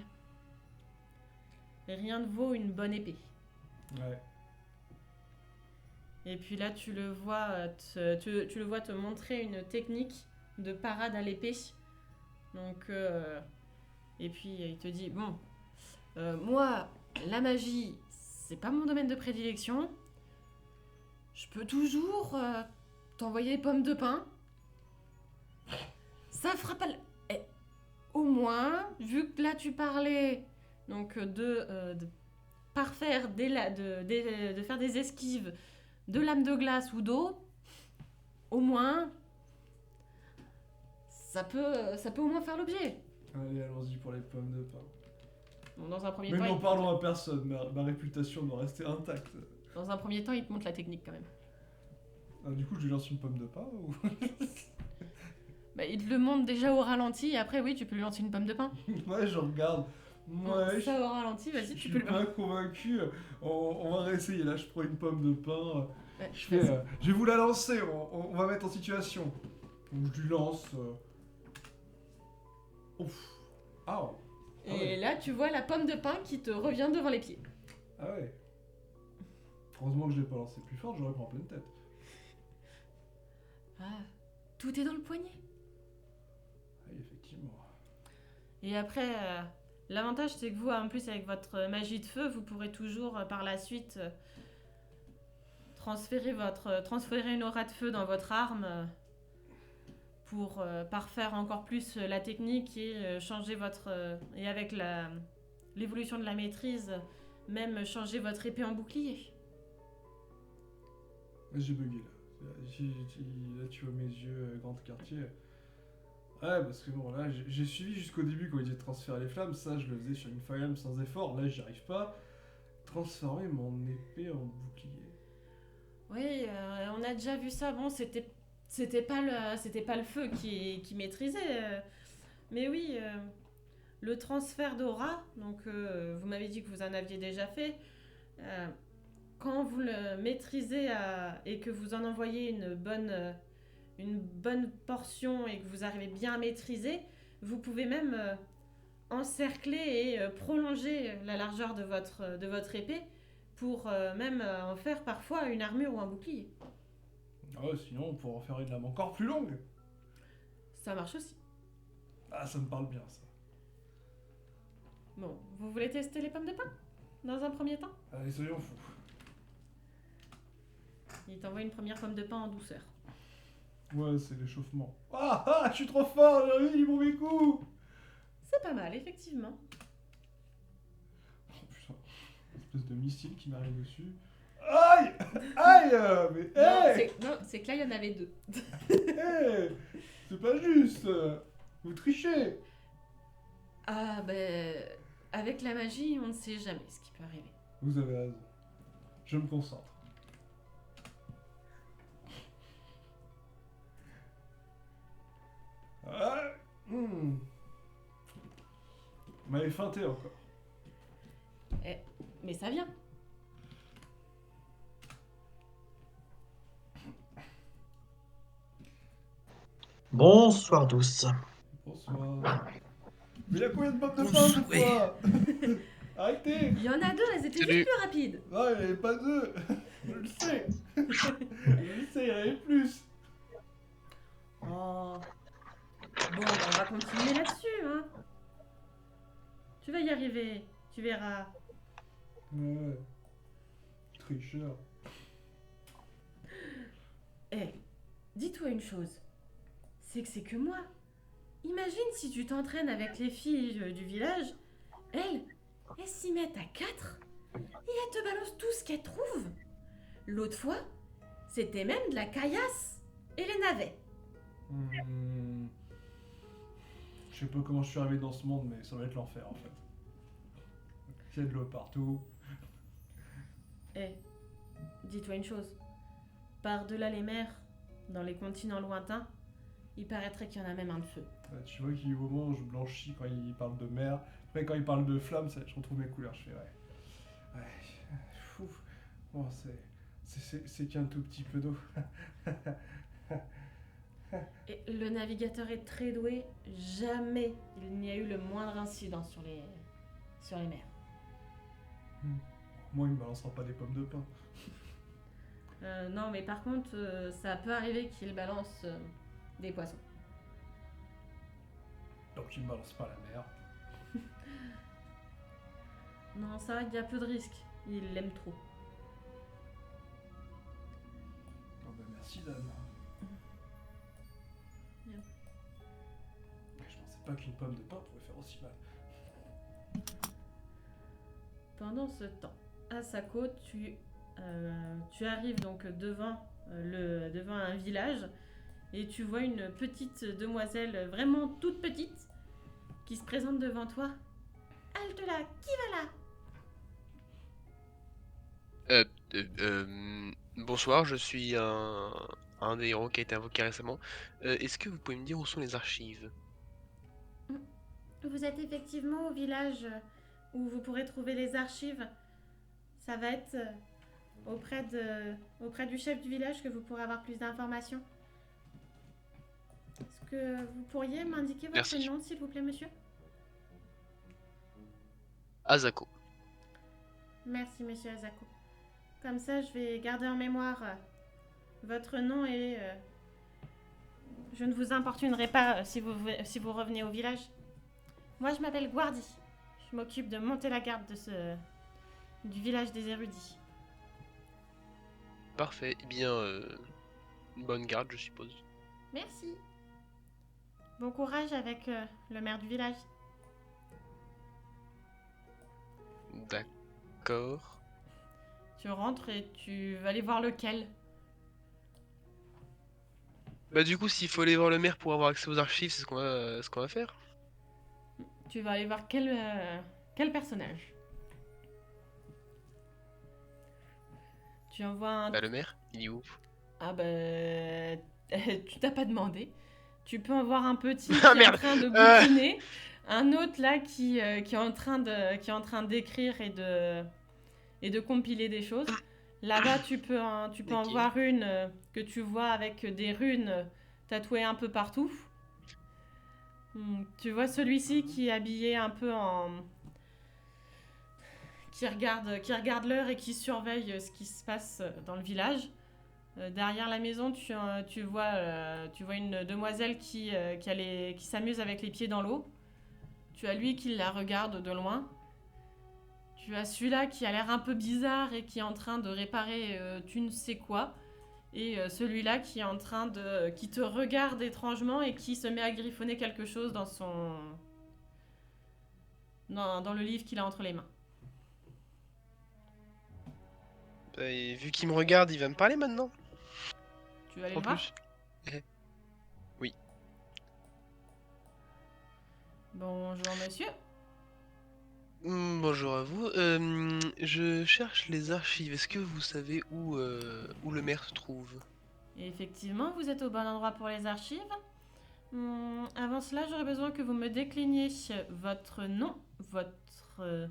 Rien ne vaut une bonne épée. Ouais. Et puis là, tu le vois te montrer une technique de parade à l'épée. Donc, et puis il te dit, bon, moi, la magie, c'est pas mon domaine de prédilection. Je peux toujours t'envoyer des pommes de pin. Ça fera pas... au moins, vu que là tu parlais donc de faire des esquives de lames de glace ou d'eau, au moins, ça peut au moins faire l'objet. Allez, allons-y pour les pommes de pain. Bon, dans un premier Mais temps, n'en parlons à personne, ma réputation doit rester intacte. Dans un premier temps, il te montre la technique quand même. Ah, du coup, je lui lance une pomme de pain ou... Bah, il te le montre déjà au ralenti, et après, oui, tu peux lui lancer une pomme de pain. Ouais, je regarde. Ouais, Ça au ralenti, vas-y, je tu suis peux le... pas convaincu. On va réessayer. Là, je prends une pomme de pain. Ouais, Je vais vous la lancer. On va mettre en situation. Donc, je lui lance. Ouf. Ah. Et ouais. là, tu vois la pomme de pain qui te revient devant les pieds. Ah ouais. Heureusement que je l'ai pas lancé plus fort, j'aurais pris en pleine tête. Ah, tout est dans le poignet. Oui, effectivement. Et après, l'avantage, c'est que vous, en plus, avec votre magie de feu, vous pourrez toujours, par la suite, transférer une aura de feu dans votre arme pour parfaire encore plus la technique et changer et avec l'évolution de la maîtrise, même changer votre épée en bouclier. J'ai bugué là. Là, tu vois mes yeux, grand quartier. Ouais, parce que bon, là, j'ai suivi jusqu'au début quand il disait transférer les flammes. Ça, je le faisais sur une Fire Emblem sans effort. Là, j'y arrive pas. Transformer mon épée en bouclier. Oui, on a déjà vu ça. Bon, c'était pas le feu qui maîtrisait. Mais oui, le transfert d'aura, donc vous m'avez dit que vous en aviez déjà fait. Quand vous le maîtrisez et que vous en envoyez une bonne portion et que vous arrivez bien à maîtriser, vous pouvez même encercler et prolonger la largeur de votre épée pour même en faire parfois une armure ou un bouclier. Ah ouais, sinon on pourrait en faire une lame encore plus longue. Ça marche aussi. Ah, ça me parle bien ça. Bon, vous voulez tester les pommes de pin dans un premier temps? Allez, soyons fous. Il t'envoie une première pomme de pin en douceur. Ouais, c'est l'échauffement. Ah, je suis trop fort, j'ai réussi mon mes coups. C'est pas mal, effectivement. Oh putain, une espèce de missile qui m'arrive dessus. Aïe. Aïe, mais Non, hey. c'est que là, il y en avait deux. Hey, c'est pas juste. Vous trichez. Ah, ben. Avec la magie, on ne sait jamais ce qui peut arriver. Vous avez raison. Je me concentre. Ah, Vous m'avez feinté encore. Mais ça vient. Bonsoir tous. Bonsoir. Mais il y a combien de pommes de Bon pain cette souhait. fois? Arrêtez. Il y en a deux, elles étaient Salut. juste plus rapides. Non, il n'y avait pas deux. Je le sais. Je le sais, il y en avait plus. Oh. Bon, ben, on va continuer là-dessus, hein. Tu vas y arriver, tu verras. Ouais. Tricheur. Eh, dis-toi une chose. C'est que moi. Imagine si tu t'entraînes avec les filles du village. Elles s'y mettent à 4 et elles te balancent tout ce qu'elles trouvent. L'autre fois, c'était même de la caillasse et les navets. Je sais pas comment je suis arrivé dans ce monde, mais ça va être l'enfer en fait. Il y a de l'eau partout. Eh, dis-toi une chose. Par-delà les mers, dans les continents lointains, il paraîtrait qu'il y en a même un de feu. Tu vois qu'au moment où je blanchis quand il parle de mer, après quand il parle de flamme, je retrouve mes couleurs, je fais ouais. Ouais. Fou. Bon, c'est qu'un tout petit peu d'eau. Et le navigateur est très doué. Jamais il n'y a eu le moindre incident sur les mers. Moi, il me balancera pas des pommes de pain. Non, mais par contre, ça peut arriver qu'il balance des poissons. Donc il me balance pas la mer. Non, ça, il y a peu de risques. Il l'aime trop. Oh bah merci dame. Bien. Je pensais pas qu'une pomme de pain pouvait faire aussi mal. Pendant ce temps, Asako, tu arrives donc devant un village et tu vois une petite demoiselle vraiment toute petite qui se présente devant toi. Halte là, qui va là? Bonsoir, je suis un des héros qui a été invoqué récemment. Est-ce que vous pouvez me dire où sont les archives? Vous êtes effectivement au village où vous pourrez trouver les archives. Ça va être auprès du chef du village que vous pourrez avoir plus d'informations. Est-ce que vous pourriez m'indiquer votre Merci. nom, s'il vous plaît, monsieur? Asako. Merci, monsieur Asako. Comme ça, je vais garder en mémoire votre nom et je ne vous importunerai pas si vous revenez au village. Moi, je m'appelle Guardi. Je m'occupe de monter la garde du village des érudits. Parfait. Eh bien, bonne garde, je suppose. Merci. Bon courage avec le maire du village. D'accord. Tu rentres et tu vas aller voir lequel. Bah du coup, s'il faut aller voir le maire pour avoir accès aux archives, c'est ce qu'on va faire. Tu vas aller voir quel personnage. Tu envoies un... Bah le maire, il est où? Ah bah... tu t'as pas demandé. Tu peux en voir un petit Ah, qui est en merde. train de bouquiner. Un autre là qui est en train d'écrire et de compiler des choses. Là-bas, tu peux en Ok. voir une que tu vois avec des runes tatouées un peu partout. Tu vois celui-ci qui est habillé un peu en... qui regarde l'heure et qui surveille ce qui se passe dans le village. Derrière la maison, tu vois une demoiselle qui s'amuse avec les pieds dans l'eau. Tu as lui qui la regarde de loin. Tu as celui-là qui a l'air un peu bizarre et qui est en train de réparer tu ne sais quoi. Et celui-là qui te regarde étrangement et qui se met à griffonner quelque chose dans le livre qu'il a entre les mains. Bah, et vu qu'il me regarde, il va me parler maintenant. Tu vas aller En le voir? plus. Eh. Oui. Bonjour, monsieur. Bonjour à vous. Je cherche les archives. Est-ce que vous savez où le maire se trouve? Effectivement, vous êtes au bon endroit pour les archives. Avant cela, j'aurais besoin que vous me décliniez votre nom, votre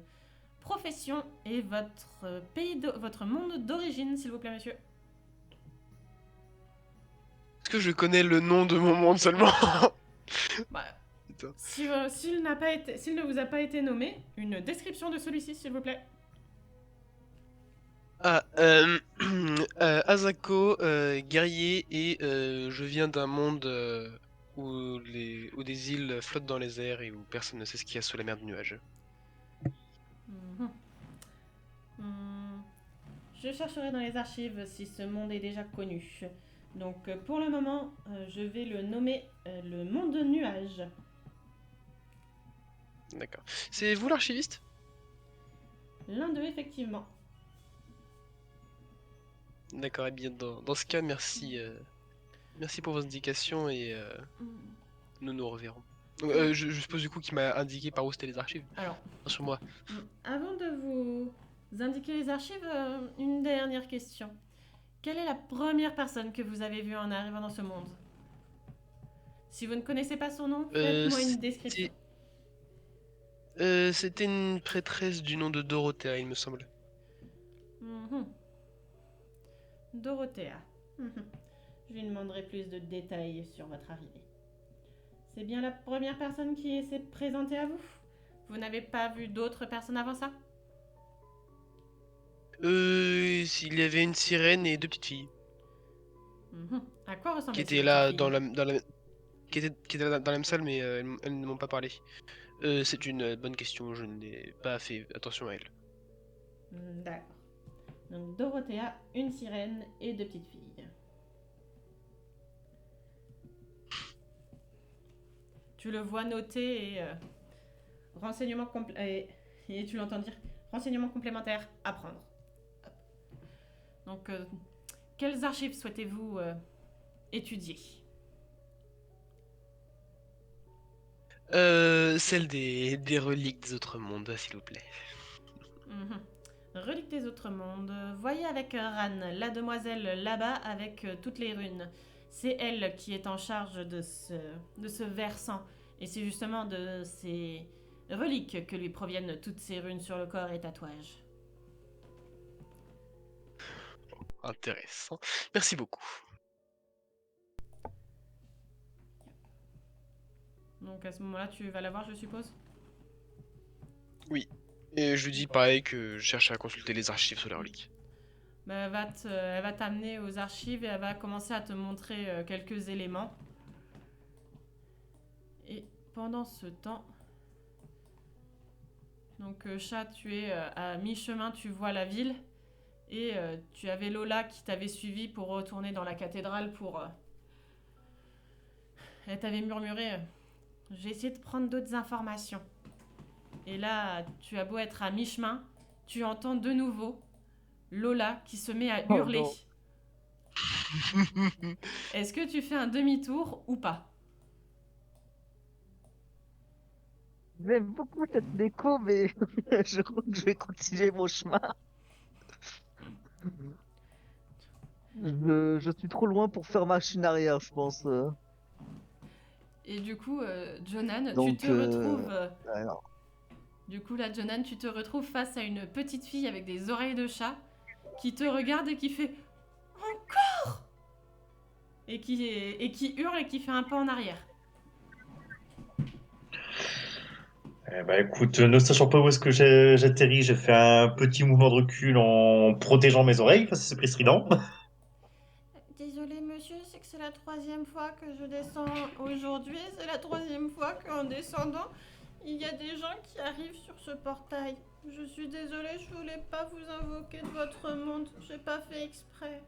profession et votre votre monde d'origine, s'il vous plaît, monsieur. Est-ce que je connais le nom de mon monde seulement? Bah, Putain. s'il ne vous a pas été nommé, une description de celui-ci, s'il vous plaît. Ah, Azako, guerrier, et je viens d'un monde où des îles flottent dans les airs et où personne ne sait ce qu'il y a sous la mer de nuages. Mhm. Hmm, Je chercherai dans les archives si ce monde est déjà connu. Donc pour le moment, je vais le nommer le monde de nuages. D'accord. C'est vous l'archiviste? L'un d'eux, effectivement. D'accord, et bien dans ce cas, merci, merci pour vos indications et Hmm. nous nous reverrons. Je suppose du coup qu'il m'a indiqué par où c'était les archives. Alors, Sur moi. avant de vous indiquer les archives, une dernière question. Quelle est la première personne que vous avez vue en arrivant dans ce monde? Si vous ne connaissez pas son nom, faites-moi une description. C'était une prêtresse du nom de Dorothea, il me semble. Mhm. Dorothea. Mhm. Je lui demanderai plus de détails sur votre arrivée. C'est bien la première personne qui s'est présentée à vous? Vous n'avez pas vu d'autres personnes avant ça? S'il y avait une sirène et deux petites filles Mhm. À quoi qui ressemblaient ces étaient petites là filles? qui étaient dans la même salle, mais elles ne m'ont pas parlé. C'est une bonne question, je n'ai pas fait attention à elles. D'accord. Donc Dorothea, une sirène et deux petites filles. Tu le vois noter et et tu l'entends dire renseignements complémentaires à prendre. Hop. Donc, quelles archives souhaitez-vous étudier? Celle des reliques des autres mondes, s'il vous plaît. Mhm. Relique des autres mondes. Voyez avec Ran, la demoiselle là-bas avec toutes les runes. C'est elle qui est en charge de ce versant. Et c'est justement de ces reliques que lui proviennent toutes ces runes sur le corps et tatouages. Intéressant. Merci beaucoup. Donc à ce moment-là, tu vas la voir, je suppose? Oui. Et je lui dis pareil que je cherche à consulter les archives sur les reliques. Bah, elle va t'amener aux archives et elle va commencer à te montrer quelques éléments. Et pendant ce temps, donc chat, tu es à mi-chemin, tu vois la ville et tu avais Lola qui t'avait suivi pour retourner dans la cathédrale pour. Elle t'avait murmuré, j'ai essayé de prendre d'autres informations. Et là, tu as beau être à mi-chemin, tu entends de nouveau Lola qui se met à Oh hurler. non. Est-ce que tu fais un demi-tour ou pas? J'aime beaucoup cette déco, mais je crois que je vais continuer mon chemin. Je suis trop loin pour faire machine arrière, je pense. Et du coup, Jonan, tu te Donc, retrouves. ouais, non. Du coup, là, Jonan, tu te retrouves face à une petite fille avec des oreilles de chat qui te regarde et qui fait encore et qui hurle et qui fait un pas en arrière. Eh ben, écoute, ne sachant pas où est-ce que j'atterris, j'ai fait un petit mouvement de recul en protégeant mes oreilles face à ce prix strident. Désolé, monsieur, c'est que c'est la troisième fois que je descends aujourd'hui. C'est la troisième fois qu'en descendant, il y a des gens qui arrivent sur ce portail. Je suis désolée, je voulais pas vous invoquer de votre monde. J'ai pas fait exprès.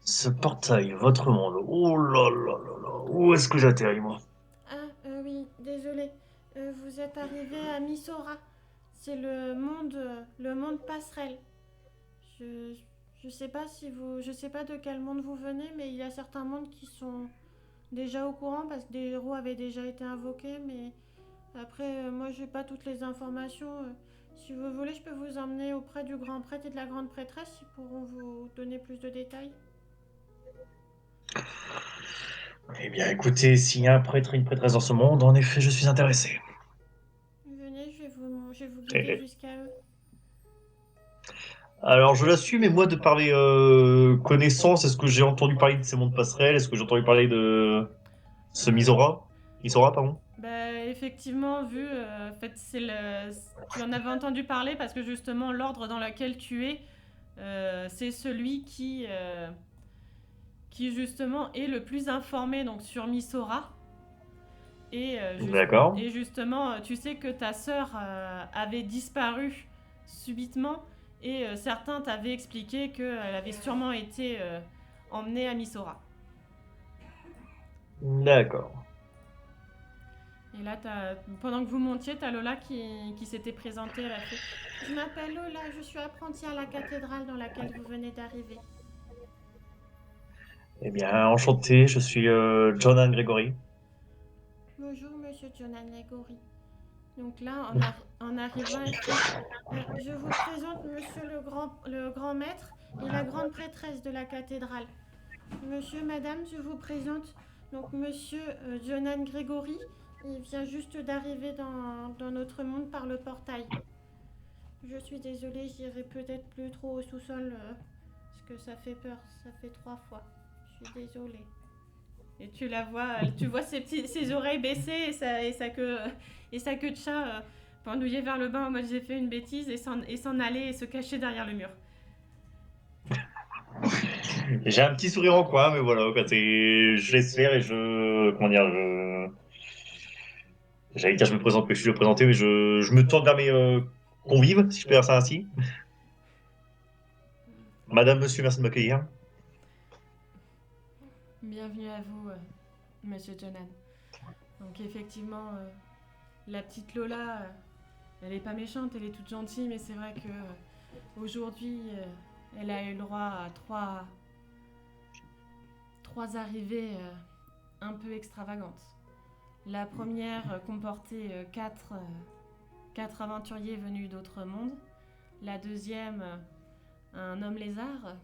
Ce portail, votre monde. Oh là là là là. Où est-ce que j'atterris, moi? Ah, oui, désolé. Vous êtes arrivé à Misora. C'est le monde passerelle. Je, je sais pas si vous, je sais pas de quel monde vous venez, mais il y a certains mondes qui sont déjà au courant parce que des héros avaient déjà été invoqués, mais après, moi j'ai pas toutes les informations. Si vous voulez, je peux vous emmener auprès du grand prêtre et de la grande prêtresse, ils pourront vous donner plus de détails. Eh bien, écoutez, s'il y a un prêtre et une prêtresse dans ce monde, en effet, je suis intéressé. Venez, je vais vous guider Et- jusqu'à eux. alors, je l'assume, mais moi, de par mes connaissances, est-ce que j'ai entendu parler de ces mondes passerelles? Est-ce que j'ai entendu parler de ce Misora? Misora, pardon? Bah, effectivement, en fait, tu en avais entendu parler parce que justement, l'ordre dans lequel tu es, c'est celui qui justement est le plus informé donc sur Misora. D'accord. Et justement, tu sais que ta sœur avait disparu subitement et certains t'avaient expliqué qu'elle avait sûrement été emmenée à Misora. D'accord. Et là, pendant que vous montiez, t'as Lola qui s'était présentée. Elle a fait Je m'appelle Lola, je suis apprentie à la cathédrale dans laquelle vous venez d'arriver. Eh bien, enchanté, je suis Jonan Gregory. Bonjour, monsieur Jonan Negori. Donc là, en arrivant, elle fait Je vous présente monsieur le grand maître et la grande prêtresse de la cathédrale. Monsieur, madame, je vous présente donc monsieur Jonan Gregory. Il vient juste d'arriver dans notre monde par le portail. Je suis désolée, j'irai peut-être plus trop au sous-sol parce que ça fait peur. Ça fait 3 fois. Je suis désolée. Et tu la vois, tu vois ses oreilles baissées et sa queue de chat pendouiller vers le bas en mode j'ai fait une bêtise et s'en aller et se cacher derrière le mur. J'ai un petit sourire en coin, mais voilà, quoi, je laisse faire et comment dire, j'allais dire je me présente, mais je suis le présenté, mais je me tourne vers mes convives, si je peux dire ça ainsi. Madame, monsieur, merci de m'accueillir. Bienvenue à vous, monsieur Jonan. Donc effectivement, la petite Lola, elle est pas méchante, elle est toute gentille, mais c'est vrai que aujourd'hui, elle a eu le droit à trois arrivées un peu extravagantes. La première comportait quatre aventuriers venus d'autres mondes. La deuxième, un homme lézard.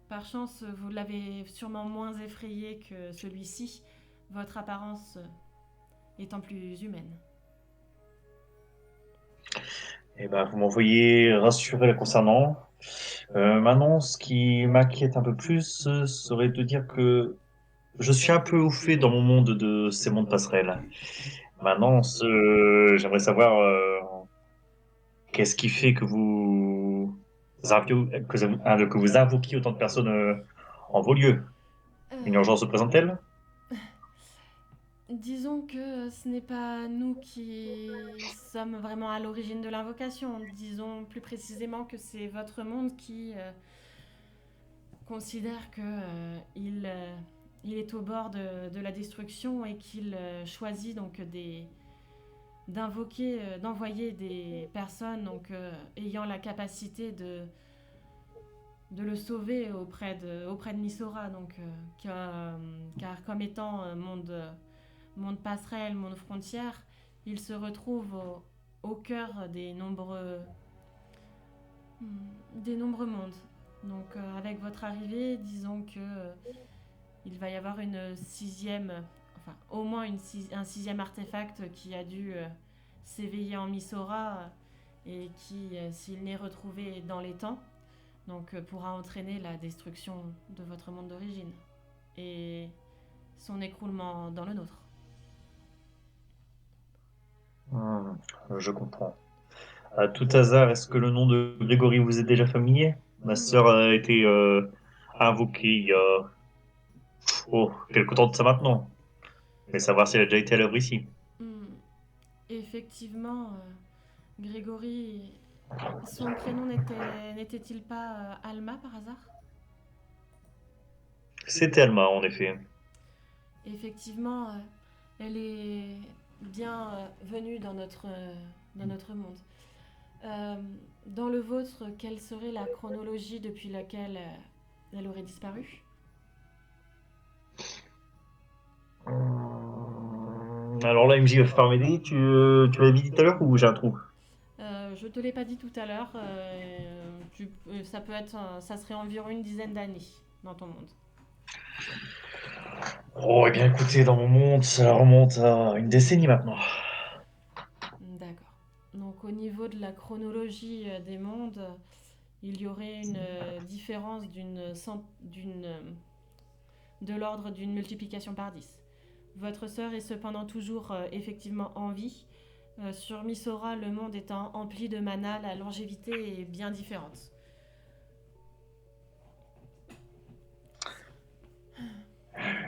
Par chance, vous l'avez sûrement moins effrayé que celui-ci, votre apparence étant plus humaine. Eh ben, vous m'envoyez rassurer la concernant. Maintenant, ce qui m'inquiète un peu plus serait de dire que je suis un peu au fait dans mon monde de ces mondes passerelles. Maintenant, j'aimerais savoir qu'est-ce qui fait que que vous invoquiez autant de personnes en vos lieux. Une urgence se présente-t-elle? Disons que ce n'est pas nous qui sommes vraiment à l'origine de l'invocation. Disons plus précisément que c'est votre monde qui considère que il est au bord de la destruction et qu'il choisit donc d'envoyer des personnes donc ayant la capacité de le sauver auprès de Misora, donc car comme étant monde passerelle, monde frontière, il se retrouve au cœur des nombreux mondes. Donc avec votre arrivée, disons que il va y avoir au moins un sixième artefact qui a dû s'éveiller en Misora et qui, s'il n'est retrouvé dans les temps, donc pourra entraîner la destruction de votre monde d'origine et son écroulement dans le nôtre. Je comprends. À tout hasard, est-ce que le nom de Grégory vous est déjà familier? Ma sœur a été invoquée il y a quelque temps de ça maintenant. Mais savoir si elle a déjà été à l'œuvre ici. Effectivement, Grégory, son prénom n'était-il pas Alma par hasard? C'était Alma, en effet. Effectivement, elle est bien venue dans notre monde. Dans le vôtre, quelle serait la chronologie depuis laquelle elle aurait disparu? Alors là, MJ va falloir m'aider. Tu m'avais dit tout à l'heure ou j'ai un trou? Je te l'ai pas dit tout à l'heure, ça peut être, ça serait environ une dizaine d'années dans ton monde. Oh, eh bien écoutez, dans mon monde, ça remonte à une décennie maintenant. D'accord. Donc au niveau de la chronologie des mondes, il y aurait une différence de l'ordre d'une multiplication par 10. Votre sœur est cependant toujours effectivement en vie. Sur Misora, le monde étant empli de mana, la longévité est bien différente.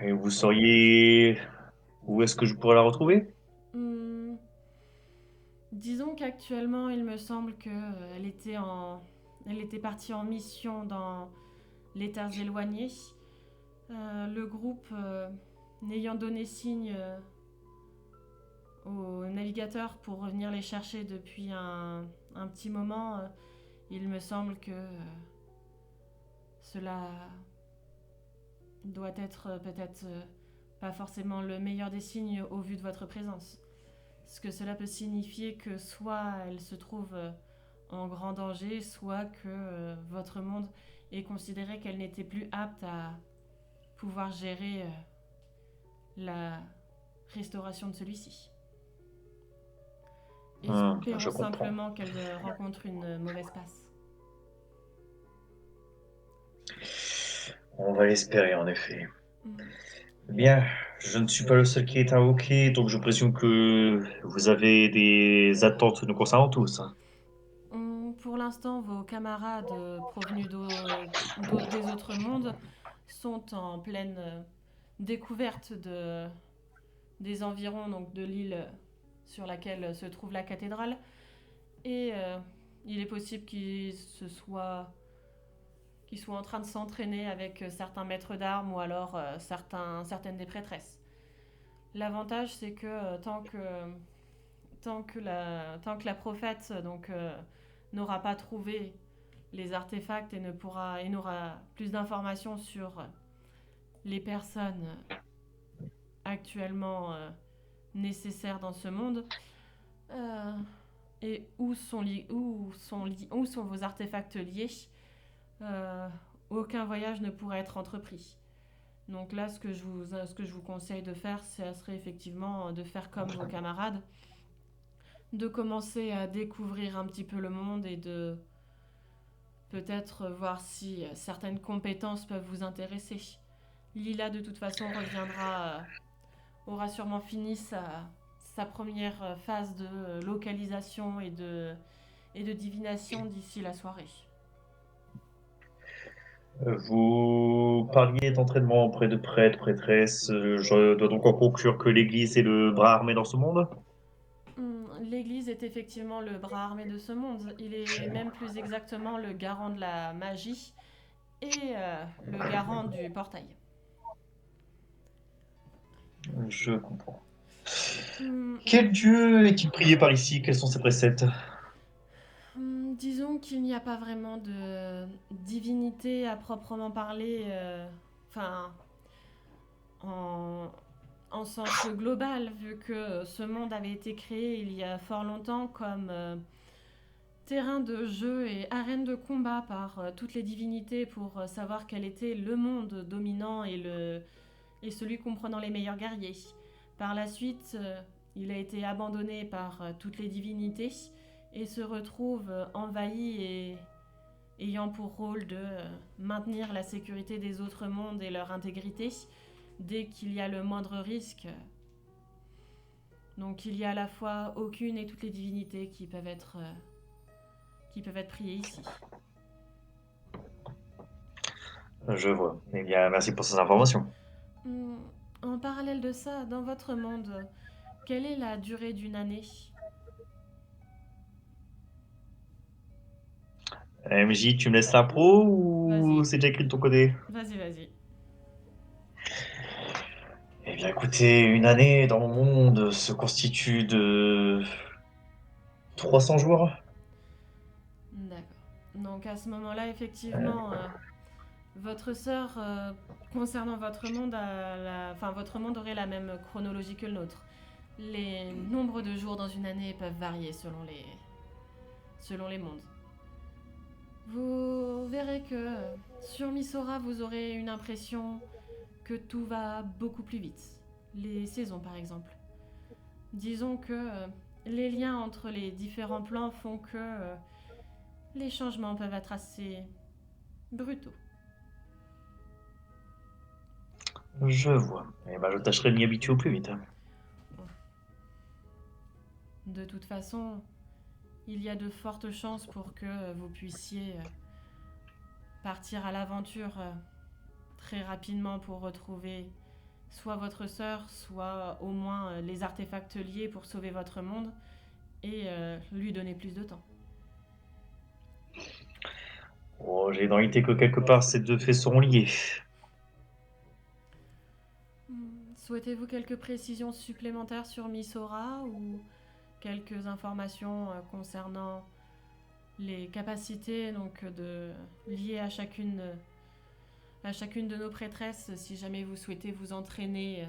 Et vous sauriez où est-ce que je pourrais la retrouver? Hmm, Disons qu'actuellement, il me semble qu'elle elle était partie en mission dans les terres éloignées. Le groupe, n'ayant donné signe aux navigateurs pour revenir les chercher depuis un petit moment, il me semble que cela doit être peut-être pas forcément le meilleur des signes au vu de votre présence. Ce que cela peut signifier que soit elle se trouve en grand danger, soit que votre monde est considéré qu'elle n'était plus apte à pouvoir gérer la restauration de celui-ci. Je Espérons comprends. simplement qu'elle rencontre une mauvaise passe. On va l'espérer en effet. Mm. Bien, je ne suis pas le seul qui est invoqué, donc je présume que vous avez des attentes nous concernant tous, hein. Pour l'instant, vos camarades provenus des autres mondes sont en pleine découverte des environs donc de l'île sur laquelle se trouve la cathédrale. Et il est possible qu'ils soient en train de s'entraîner avec certains maîtres d'armes ou alors certaines des prêtresses. L'avantage, c'est que tant que la prophète n'aura pas trouvé les artefacts et n'aura plus d'informations sur les personnes actuellement nécessaires dans ce monde, et où sont vos artefacts liés, euh, aucun voyage ne pourra être entrepris. Donc là, ce que je vous conseille de faire, ça serait effectivement de faire comme vos camarades, de commencer à découvrir un petit peu le monde et de peut-être voir si certaines compétences peuvent vous intéresser. Lila, de toute façon, aura sûrement fini sa première phase de localisation et de divination d'ici la soirée. Vous parliez d'entraînement auprès de prêtres, prêtresses. Je dois donc en conclure que l'Église est le bras armé dans ce monde? L'Église est effectivement le bras armé de ce monde. Il est même plus exactement le garant de la magie et le garant du portail. Je comprends. Hum, Quel dieu est-il prié par ici? Quels sont ses préceptes? Disons qu'il n'y a pas vraiment de divinité à proprement parler, enfin, en, en sens global, vu que ce monde avait été créé il y a fort longtemps comme terrain de jeu et arène de combat par toutes les divinités pour savoir quel était le monde dominant et celui comprenant les meilleurs guerriers. Par la suite, il a été abandonné par toutes les divinités et se retrouve envahi et ayant pour rôle de maintenir la sécurité des autres mondes et leur intégrité dès qu'il y a le moindre risque. Donc il y a à la fois aucune et toutes les divinités qui peuvent être priées ici. Je vois. Eh bien, merci pour ces informations. En parallèle de ça, dans votre monde, quelle est la durée d'une année? MJ, tu me laisses l'impro ou Vas-y. c'est déjà écrit de ton côté? Vas-y. Eh bien, écoutez, une année dans mon monde se constitue de 300 jours. D'accord. Donc à ce moment-là, effectivement, Votre sœur, concernant votre monde, votre monde aurait la même chronologie que le nôtre. Les nombres de jours dans une année peuvent varier selon les mondes. Vous verrez que sur Misora, vous aurez une impression que tout va beaucoup plus vite. Les saisons, par exemple. Disons que les liens entre les différents plans font que les changements peuvent être assez brutaux. Je vois. Eh ben, je tâcherai de m'y habituer au plus vite. De toute façon, il y a de fortes chances pour que vous puissiez partir à l'aventure très rapidement pour retrouver soit votre sœur, soit au moins les artefacts liés pour sauver votre monde et lui donner plus de temps. Oh, j'ai dans l'idée que quelque part ces deux faits seront liés. Souhaitez-vous quelques précisions supplémentaires sur Misora ou quelques informations concernant les capacités liées à chacune de nos prêtresses si jamais vous souhaitez vous entraîner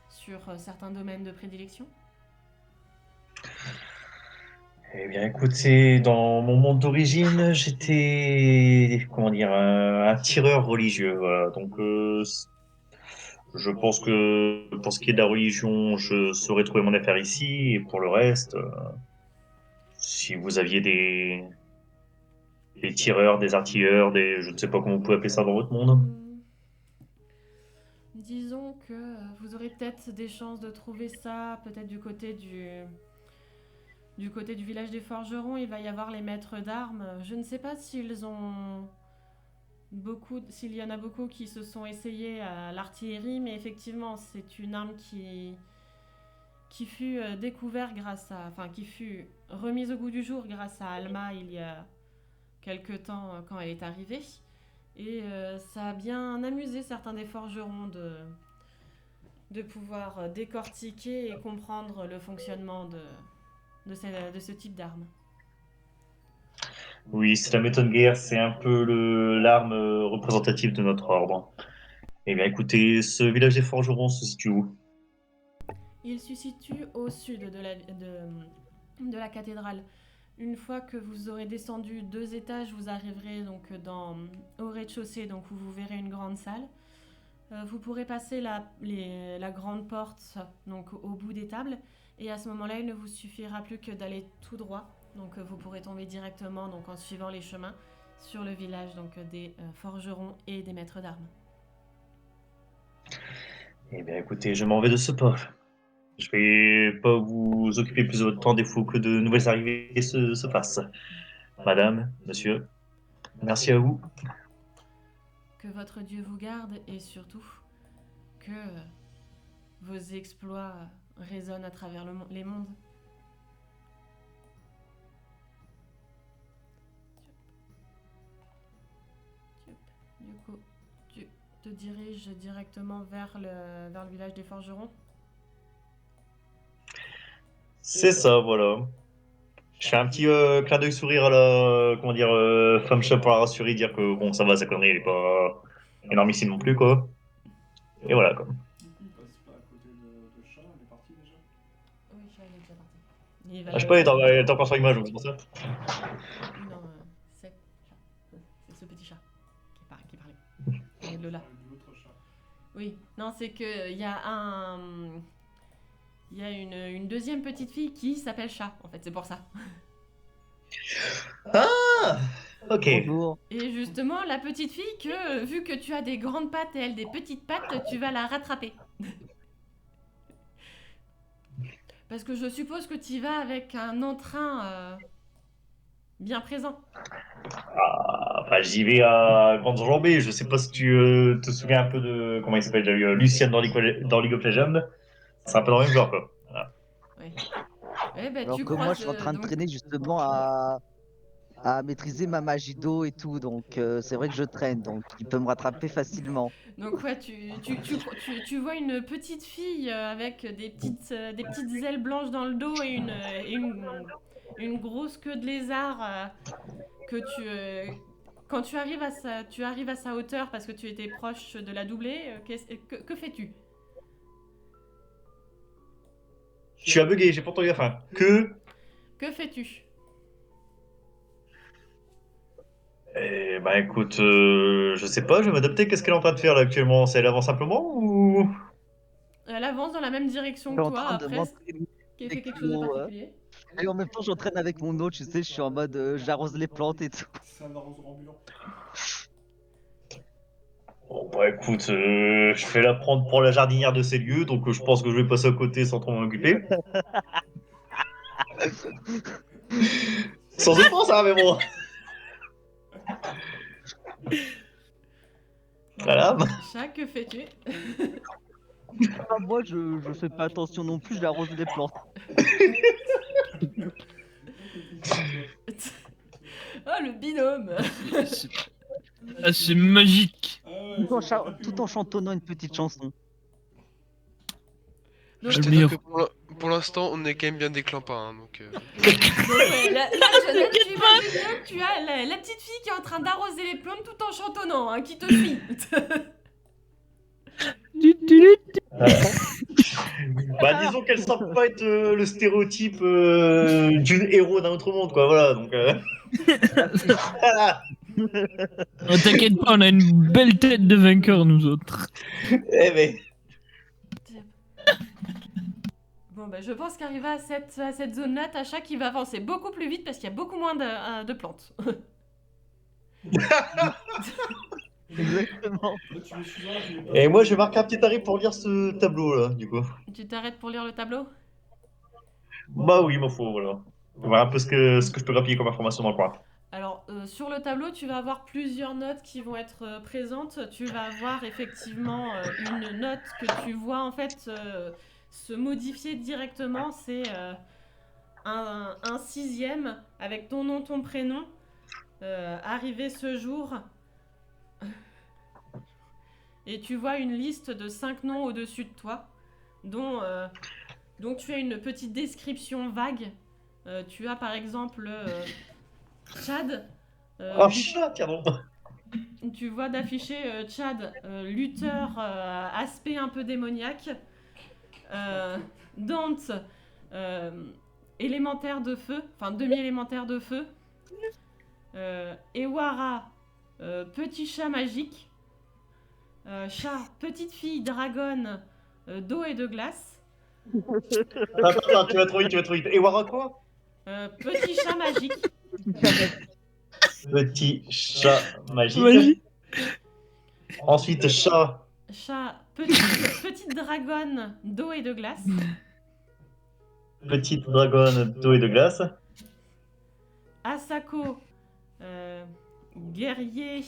sur certains domaines de prédilection? Eh bien, écoutez, dans mon monde d'origine, j'étais, comment dire, un tireur religieux. Voilà. Donc, je pense que pour ce qui est de la religion, je saurais trouver mon affaire ici. Et pour le reste, si vous aviez des tireurs, des artilleurs, je ne sais pas comment vous pouvez appeler ça dans votre monde. Disons que vous aurez peut-être des chances de trouver ça, peut-être du côté du village des forgerons. Il va y avoir les maîtres d'armes. Je ne sais pas s'il y en a beaucoup qui se sont essayés à l'artillerie, mais effectivement, c'est une arme qui fut qui fut remise au goût du jour grâce à Alma il y a quelque temps quand elle est arrivée. Et ça a bien amusé certains des forgerons de pouvoir décortiquer et comprendre le fonctionnement de ce type d'arme. Oui, c'est la méthode guerre, c'est un peu l'arme représentative de notre ordre. Eh bien, écoutez, ce village des forgerons se situe où? Il se situe au sud de la cathédrale. Une fois que vous aurez descendu 2 étages, vous arriverez donc au rez-de-chaussée, donc où vous verrez une grande salle. Vous pourrez passer la grande porte donc au bout des tables, et à ce moment-là, il ne vous suffira plus que d'aller tout droit. Donc vous pourrez tomber directement donc en suivant les chemins sur le village donc des forgerons et des maîtres d'armes. Eh bien, écoutez, je m'en vais de ce pas. Je vais pas vous occuper plus de votre temps, des fois que de nouvelles arrivées se fassent. Madame, monsieur, merci à vous. Que votre Dieu vous garde et surtout que vos exploits résonnent à travers les mondes. Du coup, tu te diriges directement vers le village des forgerons. C'est ça, voilà. Je fais un petit clin d'œil sourire à la, comment dire, femme chat pour la rassurer, dire que bon, ça va, sa connerie, elle est pas énormissime non plus, quoi. Et voilà, quoi. Du coup, il passe pas à côté de chat, elle est partie déjà. Oui, Chat, il est déjà parti. Il va Ah, je sais pas, elle est encore sur l'image, donc c'est pour ça. Non, c'est Chat. C'est ce petit chat qui parlait. Et Lola. De l'autre chat. Oui, non, c'est que il y a une deuxième petite fille qui s'appelle Chat, en fait, c'est pour ça. Ah, ok. Bonjour. Et justement, la petite fille vu que tu as des grandes pattes et elle des petites pattes, tu vas la rattraper. Parce que je suppose que tu y vas avec un entrain bien présent. Ah, enfin, j'y vais à grandes enjambées. Je sais pas si tu te souviens un peu de, comment il s'appelle, déjà eu Lucienne dans League of Legends. C'est un peu dans le même genre, quoi. Voilà. Oui. Eh ben, Alors tu que moi, je croises suis en train de donc. traîner justement à maîtriser ma magie d'eau et tout. Donc, c'est vrai que je traîne. Donc, il peut me rattraper facilement. Donc ouais, tu vois une petite fille avec des petites ailes blanches dans le dos et une grosse queue de lézard que quand tu arrives à sa hauteur parce que tu étais proche de la doubler, que fais-tu? Je suis à bugger, j'ai pas entendu la fin. Que. Que fais-tu? Bah écoute, je sais pas, je vais m'adapter. Qu'est-ce qu'elle est en train de faire là actuellement? C'est elle avance simplement ou. Elle avance dans la même direction Je suis que en toi, train de après, m'entraîner qui fait avec quelque chose de mon. particulier. Et en même temps, j'entraîne avec mon autre, tu sais, je suis en mode j'arrose les plantes et tout. C'est un arroseur ambulant. Bon, bah écoute, je vais la prendre pour la jardinière de ces lieux, donc je pense que je vais passer à côté sans trop m'en occuper. Sans offense, hein, mais bon. Voilà. Chat, que fais-tu? Ah, moi, je fais pas attention non plus, j'arrose les plantes. Oh, le binôme! C'est ah, c'est magique. Ah ouais, Tout en, c'est vrai. tout en chantonnant une petite chanson. Donc, Je Le te meilleur. dire que pour l'instant, on est quand même bien des clampins, hein, donc... donc, ouais, là, Jonathan, tu imagines bien que tu as la petite fille qui est en train d'arroser les plantes tout en chantonnant, hein, qui te suit. Bah disons qu'elle semble pas être le stéréotype d'une héros d'un autre monde, quoi. Voilà, donc. Voilà. Oh, t'inquiète pas, on a une belle tête de vainqueur, nous autres. Eh mais. Bon, bah, je pense qu'arrivé à cette zone-là, t'as chat qui va avancer beaucoup plus vite parce qu'il y a beaucoup moins de plantes. Exactement. Là, tu me suivras, je vais pas Et trop moi, je vais loin. marquer un petit arrêt pour lire ce tableau là, du coup. Tu t'arrêtes pour lire le tableau? Bah oui, il m'en faut, voilà. Voir un peu ce que je peux grappiller comme information dans le coin. Alors, sur le tableau, tu vas avoir plusieurs notes qui vont être présentes. Tu vas avoir effectivement une note que tu vois en fait se modifier directement. C'est un sixième avec ton nom, ton prénom, arrivé ce jour. Et tu vois une liste de 5 noms au-dessus de toi, dont tu as une petite description vague. Tu as par exemple Chad. Oh, chat, tiens donc. Tu vois d'afficher Chad, lutteur, aspect un peu démoniaque. Dante, élémentaire de feu, enfin demi-élémentaire de feu. Ewara, petit chat magique. Chat, petite fille dragonne d'eau et de glace. Attends, tu vas trop vite, tu vas trop vite. Et Wara quoi? Petit chat magique. Petit chat magique. Magique. Ensuite, chat. Chat, petite dragonne d'eau et de glace. Petite dragonne d'eau et de glace. Asako, guerrier.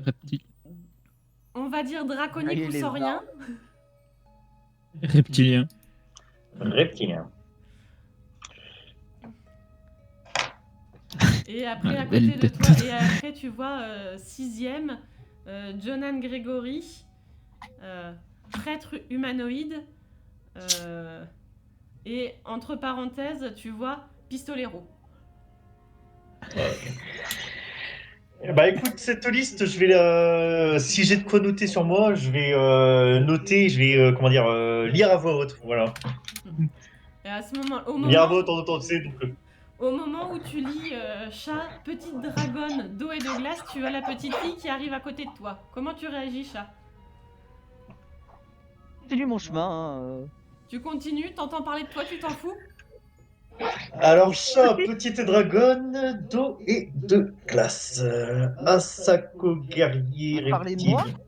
Reptile. On va dire draconique Guerrier ou les saurien. Reptilien. Reptilien. Et après, Ah, à belle côté de tête. toi, et après, tu vois sixième, Jonan Gregory, prêtre humanoïde. Et entre parenthèses, tu vois pistolero. Bah écoute, cette liste, je vais la. Si j'ai de quoi noter sur moi, je vais noter, je vais, comment dire, lire à voix haute. Voilà. Et à ce moment, Lire à voix haute en autant, tu sais, donc. au moment où tu lis chat, petite dragonne d'eau et de glace, tu as la petite fille qui arrive à côté de toi. Comment tu réagis, chat? Continue mon chemin. Hein. Tu continues, t'entends parler de toi, tu t'en fous? Alors, chat, petite dragonne d'eau et de glace. Asako guerrier Parlez de moi? reptile.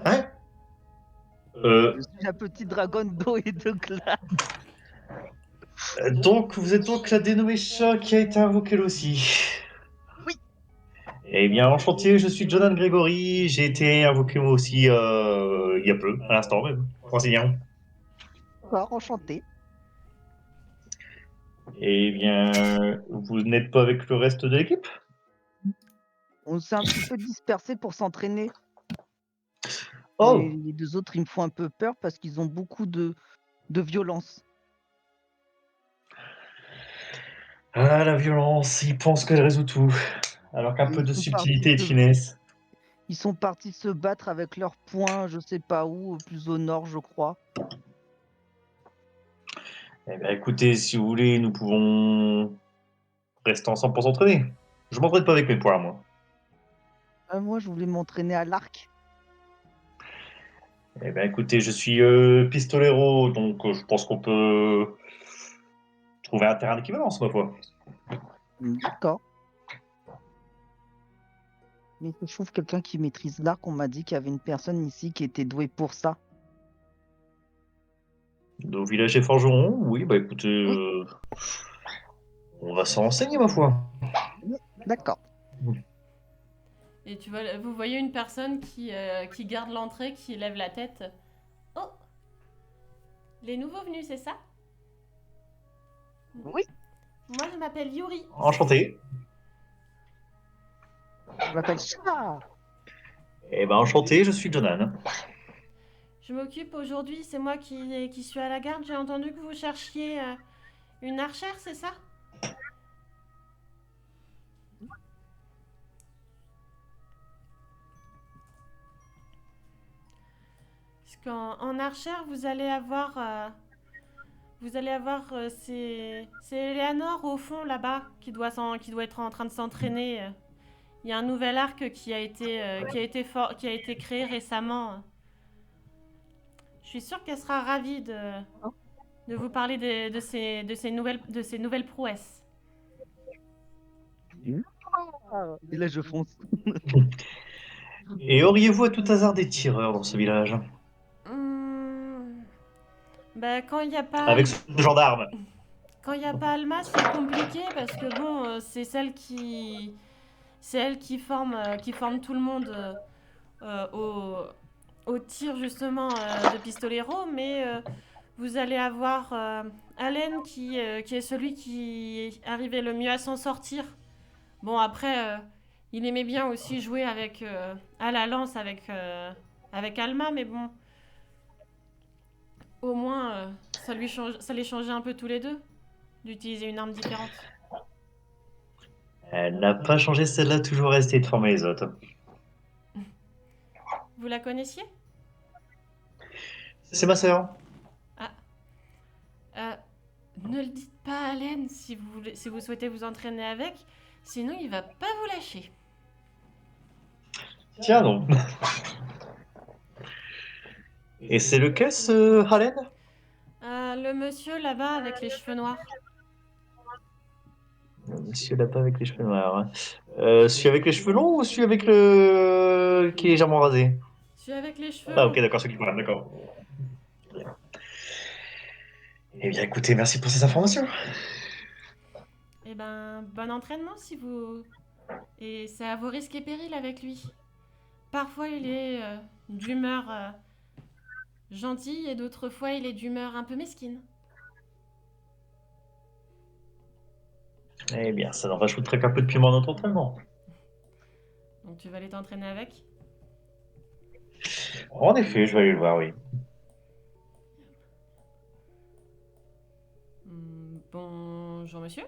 Hein? Je suis la petite dragonne d'eau et de glace. Donc, vous êtes donc la dénommée chat qui a été invoquée là aussi. Oui. Eh bien, enchanté, je suis Jonan Gregory. J'ai été invoqué moi aussi il y a peu, à l'instant même. Enseignant. Enchanté. Eh bien, vous n'êtes pas avec le reste de l'équipe? On s'est un petit peu dispersé pour s'entraîner. Oh! Et les deux autres, ils me font un peu peur parce qu'ils ont beaucoup de violence. Ah, la violence, ils pensent qu'elle résout tout. Alors qu'un Et peu de subtilité et de finesse. ils sont partis se battre avec leurs poings, je sais pas où, plus au nord, je crois. Eh bien, écoutez, si vous voulez, nous pouvons rester ensemble pour s'entraîner. Je m'entraîne pas avec mes poings, moi. Ah, moi, je voulais m'entraîner à l'arc. Eh bien, écoutez, je suis pistolero, donc je pense qu'on peut trouver un terrain d'équivalence, ma foi. D'accord. Mais je trouve quelqu'un qui maîtrise l'arc. On m'a dit qu'il y avait une personne ici qui était douée pour ça. Nos villagers forgerons, oui, bah écoutez, Oui, on va s'en renseigner, ma foi. oui, d'accord. Et vous voyez une personne qui garde l'entrée, qui lève la tête. Oh, les nouveaux venus, c'est ça? Oui, Moi, je m'appelle Yuri. Enchanté. je m'appelle Chat. Eh ben, enchanté, je suis Jonan. Je m'occupe aujourd'hui, c'est moi qui suis à la garde. J'ai entendu que vous cherchiez une archère, c'est ça? Parce qu'en archère, c'est Eleanor au fond là-bas qui doit être en train de s'entraîner. Il y a un nouvel arc qui a été créé récemment. Je suis sûre qu'elle sera ravie de vous parler de ses nouvelles prouesses. Et là, je fonce. Et auriez-vous à tout hasard des tireurs dans ce village? Hum, bah, quand il n'y a pas Avec ce genre d'armes? quand il y a pas Alma, c'est compliqué parce que bon, c'est elle qui forme tout le monde au tir justement de pistolero, mais vous allez avoir Allen qui est celui qui arrivait le mieux à s'en sortir. Bon après, il aimait bien aussi jouer à la lance avec Alma, mais bon, au moins ça les changeait un peu tous les deux d'utiliser une arme différente. Elle n'a pas changé, celle-là, toujours restée de former les autres. Vous la connaissiez? C'est ma sœur. Ah, euh, ne le dites pas à Allen si vous souhaitez vous entraîner avec, sinon il va pas vous lâcher. Tiens donc. Et c'est lequel, ce Halen? Le monsieur là-bas avec les cheveux noirs. Monsieur lapin avec les cheveux noirs. Celui avec les cheveux longs ou celui avec le... qui est légèrement rasé? Celui avec les cheveux Ah ok, longs. d'accord, celui qui parle, d'accord. Eh bien écoutez, merci pour ces informations. Eh ben, bon entraînement si vous... Et c'est à vos risques et périls avec lui. Parfois il est d'humeur gentille et d'autres fois il est d'humeur un peu mesquine. Eh bien, ça n'en rajouterait qu'un peu de piment à notre entraînement. Donc tu vas aller t'entraîner avec. En effet, je vais aller le voir, oui. Bonjour monsieur.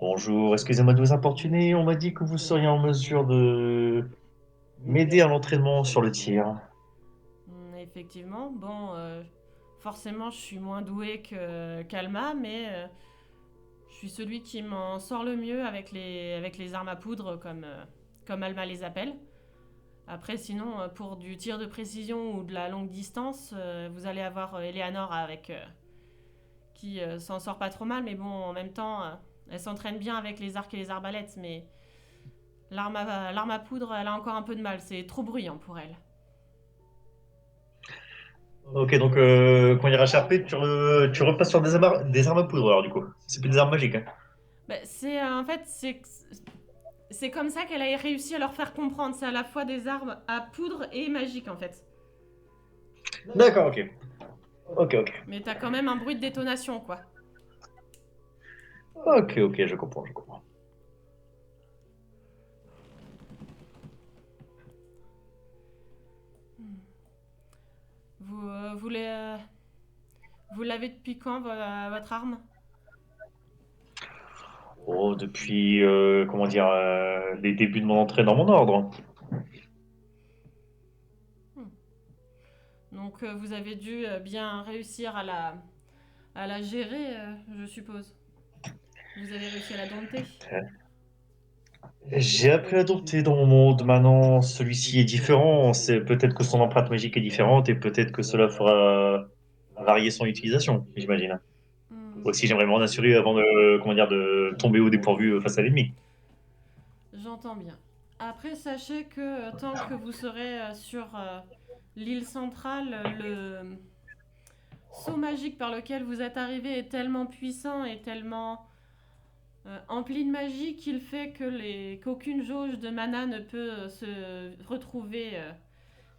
Bonjour, excusez-moi de vous importuner. On m'a dit que vous seriez en mesure de m'aider à l'entraînement sur le tir. Effectivement, bon, forcément je suis moins douée qu'Alma, mais je suis celui qui m'en sort le mieux avec les armes à poudre, comme Alma les appelle. Après, sinon, pour du tir de précision ou de la longue distance, vous allez avoir Eleanor qui s'en sort pas trop mal, mais bon, en même temps, elle s'entraîne bien avec les arcs et les arbalètes, mais l'arme à poudre, elle a encore un peu de mal, c'est trop bruyant pour elle. Ok, donc quand il ira HRP, tu repasses sur des armes à poudre, alors du coup. C'est plus des armes magiques, hein. Bah, en fait, c'est comme ça qu'elle a réussi à leur faire comprendre. C'est à la fois des armes à poudre et magiques, en fait. D'accord, ok. Ok, ok. Mais t'as quand même un bruit de détonation, quoi. Ok, ok, je comprends, je comprends. Vous, vous l'avez depuis quand, votre arme? Oh, depuis, comment dire, les débuts de mon entrée dans mon ordre. Donc vous avez dû bien réussir à la gérer, je suppose. Vous avez réussi à la dompter. J'ai appris à dompter dans mon monde. Maintenant, celui-ci est différent. C'est peut-être que son empreinte magique est différente et peut-être que cela fera varier son utilisation, j'imagine. Hmm, Aussi, j'aimerais m'en assurer avant de, comment dire, de tomber au dépourvu face à l'ennemi. j'entends bien. Après, sachez que tant que vous serez sur l'île centrale, le saut magique par lequel vous êtes arrivé est tellement puissant et tellement empli de magie qu'il fait qu'aucune jauge de mana ne peut se retrouver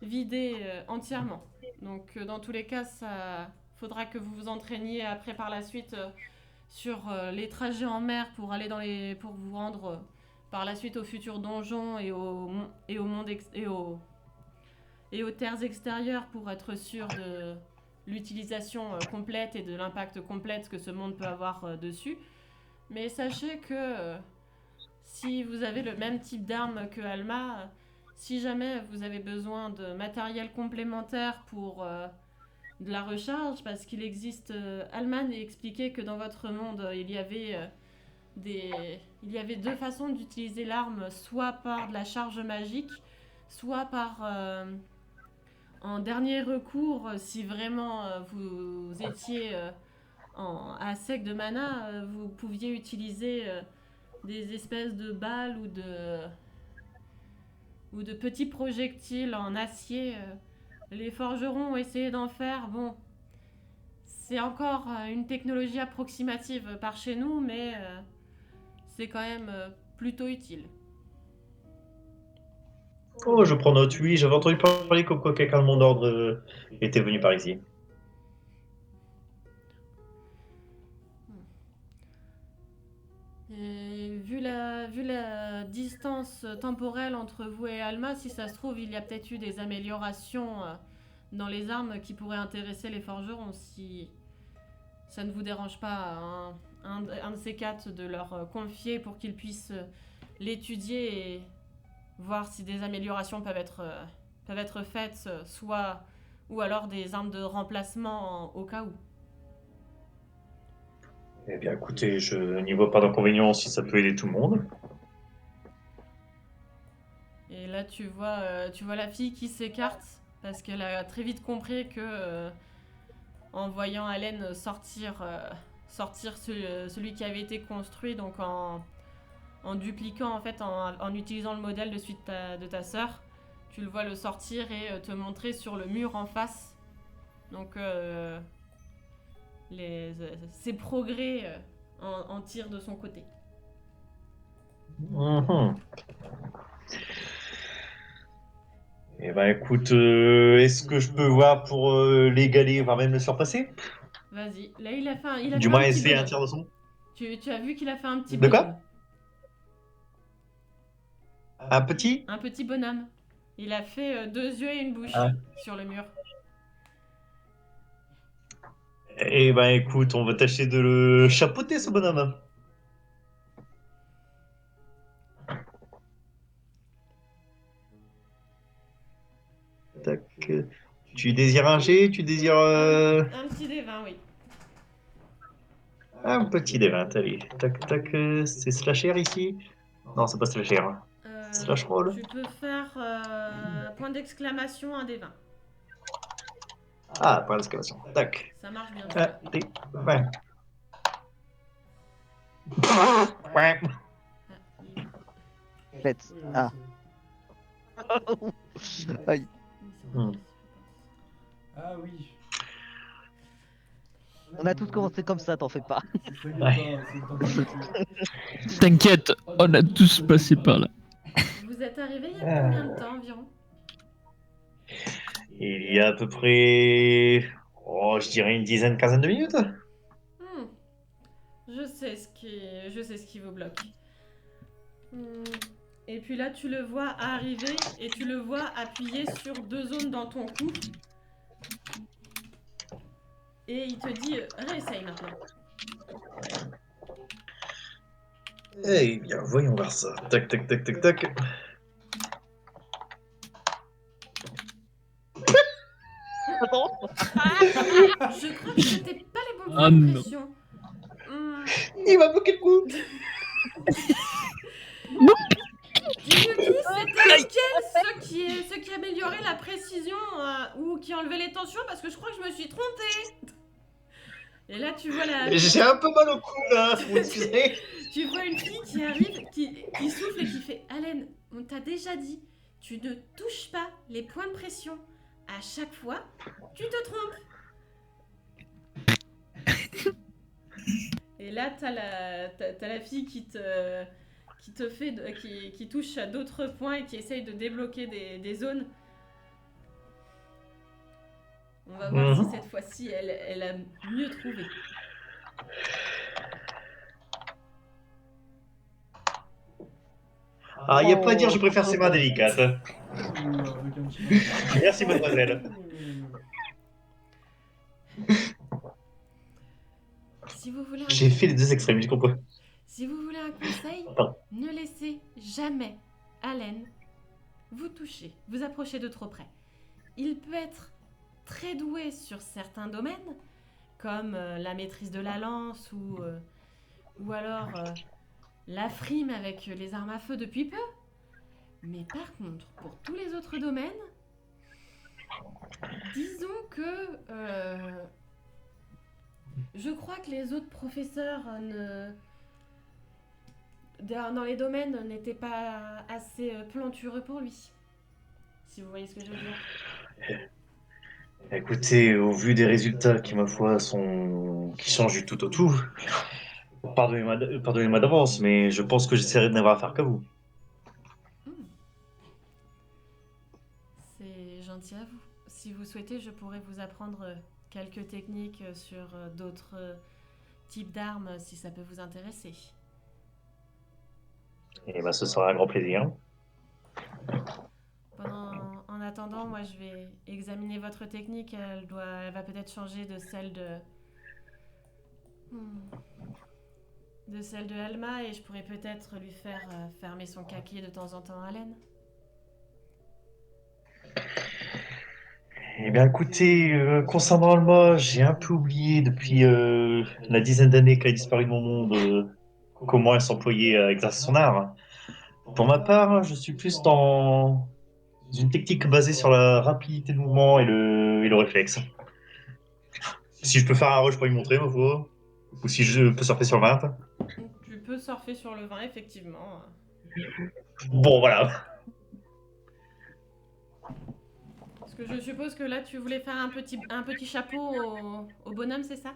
vidée entièrement. Donc dans tous les cas, ça faudra que vous vous entraîniez après par la suite sur les trajets en mer pour aller pour vous rendre par la suite aux futurs donjons et au monde et aux terres extérieures pour être sûr de l'utilisation complète et de l'impact complète que ce monde peut avoir dessus. Mais sachez que si vous avez le même type d'arme que Alma, si jamais vous avez besoin de matériel complémentaire pour de la recharge, parce qu'il existe... Alman expliquait que dans votre monde, il y avait deux façons d'utiliser l'arme, soit par de la charge magique, soit par... en dernier recours, si vraiment vous étiez à sec de mana, vous pouviez utiliser des espèces de balles ou de petits projectiles en acier. Les forgerons ont essayé d'en faire. Bon, c'est encore une technologie approximative par chez nous, mais c'est quand même plutôt utile. Oh, je prends note. Oui, j'avais entendu parler comme quoi quelqu'un de mon ordre était venu par ici. Et vu la distance temporelle entre vous et Alma, si ça se trouve, il y a peut-être eu des améliorations dans les armes qui pourraient intéresser les forgerons. Si ça ne vous dérange pas, un de ces quatre de leur confier pour qu'ils puissent l'étudier et voir si des améliorations peuvent être faites, soit ou alors des armes de remplacement au cas où. Eh bien, écoutez, je n'y vois pas d'inconvénient si ça peut aider tout le monde. Et là, tu vois la fille qui s'écarte parce qu'elle a très vite compris que, en voyant Allen sortir celui qui avait été construit, donc en dupliquant, en fait, en utilisant le modèle de ta sœur, tu le vois le sortir et te montrer sur le mur en face. Donc, ses progrès en tirent de son côté. Mhm. Eh ben, écoute, est-ce que je peux voir pour l'égaler, voire même le surpasser? Vas-y. Là, il a fait Du un moins, petit essayer un bonhomme. tir de son. Tu as vu qu'il a fait un petit De quoi? bonhomme. Un petit? Un petit bonhomme. Il a fait 2 yeux et une bouche Ah. sur le mur. Eh ben, écoute, on va tâcher de le chapeauter, ce bonhomme. Tac. Tu désires un G? Tu désires Un petit des 20, oui. un petit des 20, allez. Tac, tac, c'est slasher ici? Non, c'est pas slasher. Slash roll. Tu peux faire point d'exclamation, un des 20. Ah, point d'exclamation. Tac. Ça marche bien, celui-là. Allez, ouais. Ouais. Faites. Ah. Aïe. Hmm. Ah oui. On a tous commencé comme ça, t'en fais pas. Ouais. T'inquiète, on a tous passé par là. Vous êtes arrivé il y a combien de temps environ? Il y a à peu près, oh, je dirais une dizaine, quinzaine de minutes. Je sais ce qui vous bloque. Et puis là, tu le vois arriver et tu le vois appuyer sur 2 zones dans ton cou. Et il te dit réessaye maintenant. Eh bien, voyons voir ça. Tac, tac, tac, tac, tac. Je crois que c'était pas les bons Ah points de non. pression. Hmm. Il m'a bloqué le coup. Dis-Yuki, c'était lequel ceux qui amélioraient la précision ou qui enlevaient les tensions parce que je crois que je me suis trompée. Et là, tu vois J'ai un peu mal au cou là, vous excusez. tu vois une fille qui arrive, qui souffle et qui fait Allen, on t'a déjà dit, tu ne touches pas les points de pression. À chaque fois, tu te trompes. Et là, t'as la fille qui te fait, qui touche à d'autres points et qui essaye de débloquer des zones. On va voir si cette fois-ci, elle a mieux trouvé. Ah, il n'y a pas à dire, je préfère ses mains délicates. Avec un petit. Merci, mademoiselle. Si vous voulez J'ai fait les deux extrêmes, j'ai compris. Si vous voulez un conseil, Pardon. ne laissez jamais Allen vous toucher, vous approcher de trop près. Il peut être très doué sur certains domaines, comme la maîtrise de la lance ou alors la frime avec les armes à feu depuis peu. Mais par contre, pour tous les autres domaines, disons que je crois que les autres professeurs dans les domaines n'étaient pas assez plantureux pour lui. Si vous voyez ce que je veux dire. Écoutez, au vu des résultats qui, ma foi, qui changent du tout au tout, pardonnez-moi d'avance, mais je pense que j'essaierai de n'avoir affaire qu'à vous. C'est gentil à vous. Si vous souhaitez, je pourrais vous apprendre quelques techniques sur d'autres types d'armes si ça peut vous intéresser. Et ben, ce sera un grand plaisir. En attendant, moi je vais examiner votre technique. Elle va peut-être changer de celle de Alma et je pourrais peut-être lui faire fermer son kaki de temps en temps à Allen. Eh bien, écoutez, concernant Alma, j'ai un peu oublié depuis la dizaine d'années qu'elle a disparu de mon monde comment elle s'employait à exercer son art. Pour ma part, je suis plus dans une technique basée sur la rapidité de mouvement et le réflexe. Si je peux faire un rush pour lui montrer, ma foi, ou si je peux surfer sur le 20. Tu peux surfer sur le vin, effectivement. Bon, voilà. Parce que je suppose que là, tu voulais faire un petit chapeau au bonhomme, c'est ça?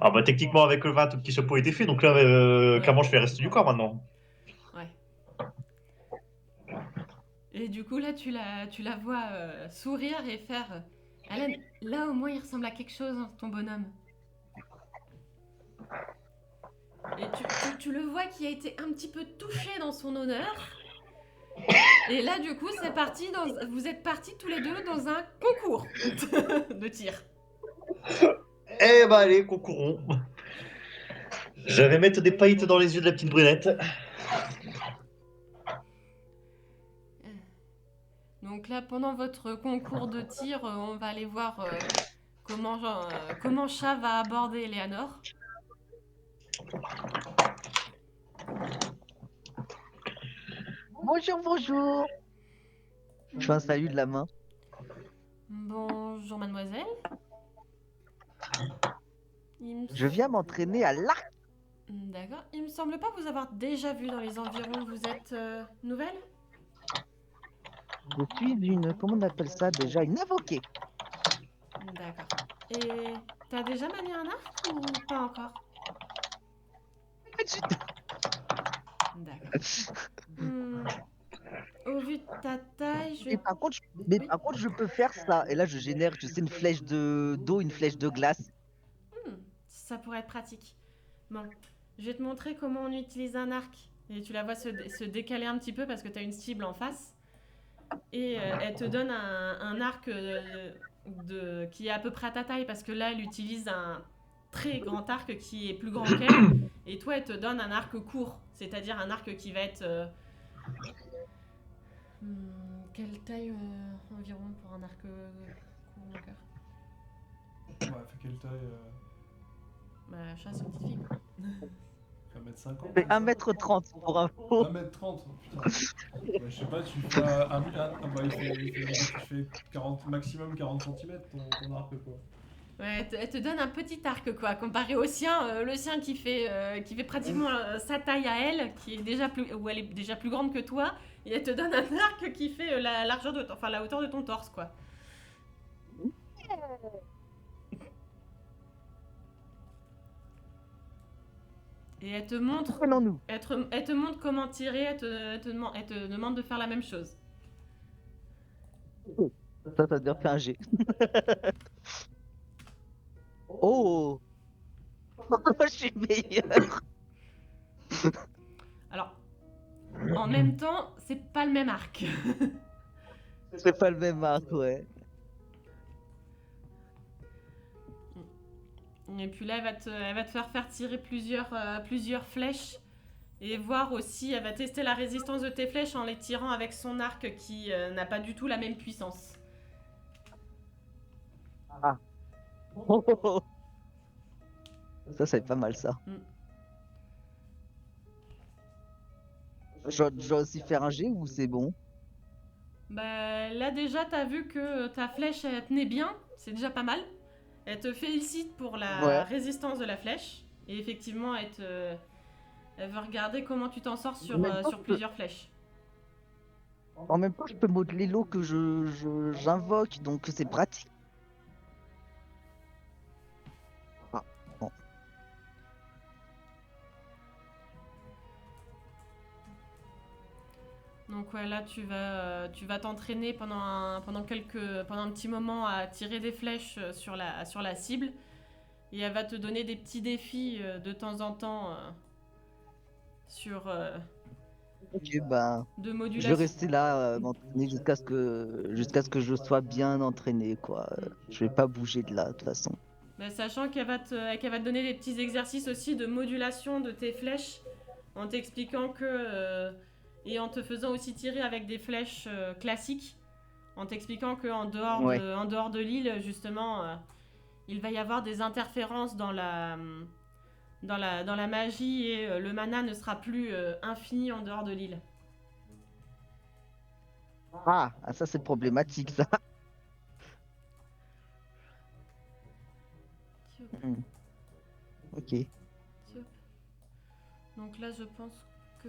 Ah bah techniquement avec le 20, le petit chapeau était fait, donc là, clairement, je fais le reste du corps maintenant. Ouais. Et du coup, là, tu la vois sourire et faire... Allen, là, au moins, il ressemble à quelque chose, hein, ton bonhomme. Et tu le vois qui a été un petit peu touché dans son honneur. Et là, du coup, c'est parti. Vous êtes partis tous les deux dans un concours de tir. Eh bah allez, concourons. Je vais mettre des paillettes dans les yeux de la petite brunette. Donc là, pendant votre concours de tir, on va aller voir comment Chat va aborder Eleanor. Bonjour, bonjour. Je fais un salut de la main. Bonjour, mademoiselle. Je viens m'entraîner à l'arc. D'accord. Il me semble pas vous avoir déjà vu dans les environs. Vous êtes nouvelle? Je suis une, comment on appelle ça déjà, une invoquée. D'accord. Et t'as déjà manié un arc ou pas encore? D'accord. Au vu de ta taille, je Mais vais... par contre, Oui. je peux faire ça. Et là, je génère, tu sais, une flèche d'eau, une flèche de glace. Ça pourrait être pratique. Bon, je vais te montrer comment on utilise un arc. Et tu la vois se décaler un petit peu parce que tu as une cible en face. Et elle te donne un arc qui est à peu près à ta taille parce que là, elle utilise très grand arc qui est plus grand qu'elle. Et toi, elle te donne un arc court, c'est-à-dire un arc qui va être... quelle taille environ pour un arc court longueur? Ouais, fait quelle taille Bah, chat scientifique. 1m50 C'est 1m30 pour info. 1m30, putain. Ouais, je sais pas, tu fais il fait 40, maximum 40 cm ton arc quoi. Ouais, elle te donne un petit arc quoi, comparé au sien, le sien qui fait pratiquement sa taille à elle, qui est déjà plus, où elle est déjà plus grande que toi, et elle te donne un arc qui fait la largeur de, enfin la hauteur de ton torse quoi. Et elle te montre, Prenons-nous. elle te montre comment tirer, elle te demande de faire la même chose. Ça veut dire faire un G. Oh! Je suis meilleur. Alors, en même temps, c'est pas le même arc. C'est pas le même arc, ouais. Et puis là, elle va te faire tirer plusieurs flèches. Et voir aussi, elle va tester la résistance de tes flèches en les tirant avec son arc qui n'a pas du tout la même puissance. Ah. Oh, oh, oh. Ça, c'est pas mal, ça. Je dois aussi faire un G ou c'est bon? Bah, là déjà, t'as vu que ta flèche, elle tenait bien. C'est déjà pas mal. Elle te félicite pour la Ouais. résistance de la flèche. Et effectivement, elle veut regarder comment tu t'en sors sur, Mais sur plusieurs flèches. En même temps, je peux modeler l'eau que j'invoque, donc c'est pratique. Ah, bon. Donc ouais, là tu vas t'entraîner pendant un petit moment à tirer des flèches sur la cible. Et elle va te donner des petits défis de temps en temps sur Ok, bah, de je vais modulation. rester là, m'entraîner jusqu'à ce que je sois bien entraîné, quoi. Je vais pas bouger de là, de toute façon. Mais sachant qu'elle va te donner des petits exercices aussi de modulation de tes flèches en t'expliquant que et en te faisant aussi tirer avec des flèches classiques, en t'expliquant qu'en dehors Ouais. en dehors de l'île justement il va y avoir des interférences dans la magie et le mana ne sera plus infini en dehors de l'île. Ah, ça c'est problématique, ça. Tiop, Ok. tiop. Donc là je pense que